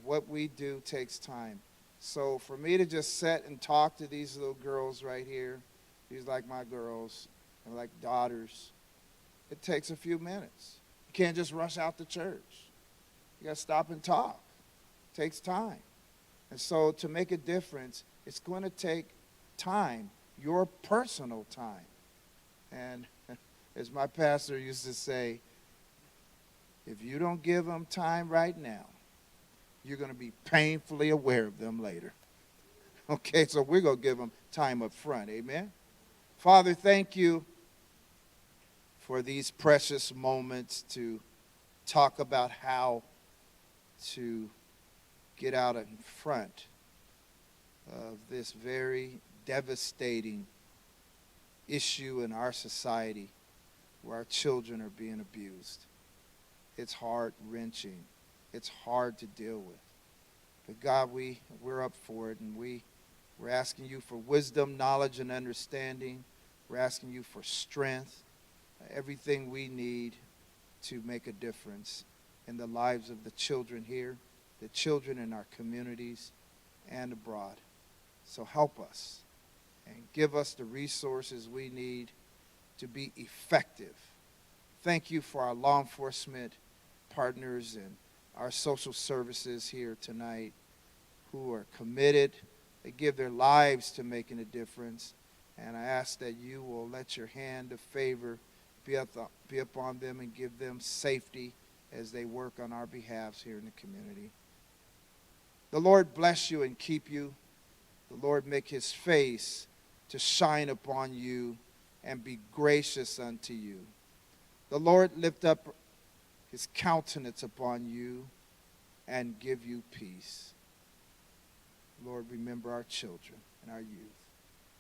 S7: What we do takes time. So for me to just sit and talk to these little girls right here, these like my girls, and like daughters, it takes a few minutes. You can't just rush out to church. You got to stop and talk. It takes time. And so to make a difference, it's going to take time, your personal time. And as my pastor used to say, if you don't give them time right now, you're going to be painfully aware of them later. Okay, so we're going to give them time up front. Amen? Father, thank you for these precious moments to talk about how to get out in front of this very devastating issue in our society where our children are being abused. It's heart-wrenching. It's hard to deal with. But God, we're up for it, and we're asking you for wisdom, knowledge, and understanding. We're asking you for strength, everything we need to make a difference in the lives of the children here, the children in our communities, and abroad. So help us and give us the resources we need to be effective. Thank you for our law enforcement partners and our social services here tonight who are committed. They give their lives to making a difference. And I ask that you will let your hand of favor be upon them and give them safety as they work on our behalves here in the community. The Lord bless you and keep you. The Lord make his face to shine upon you and be gracious unto you. The Lord lift up his countenance upon you and give you peace. Lord, remember our children and our youth.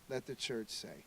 S7: Let the church say,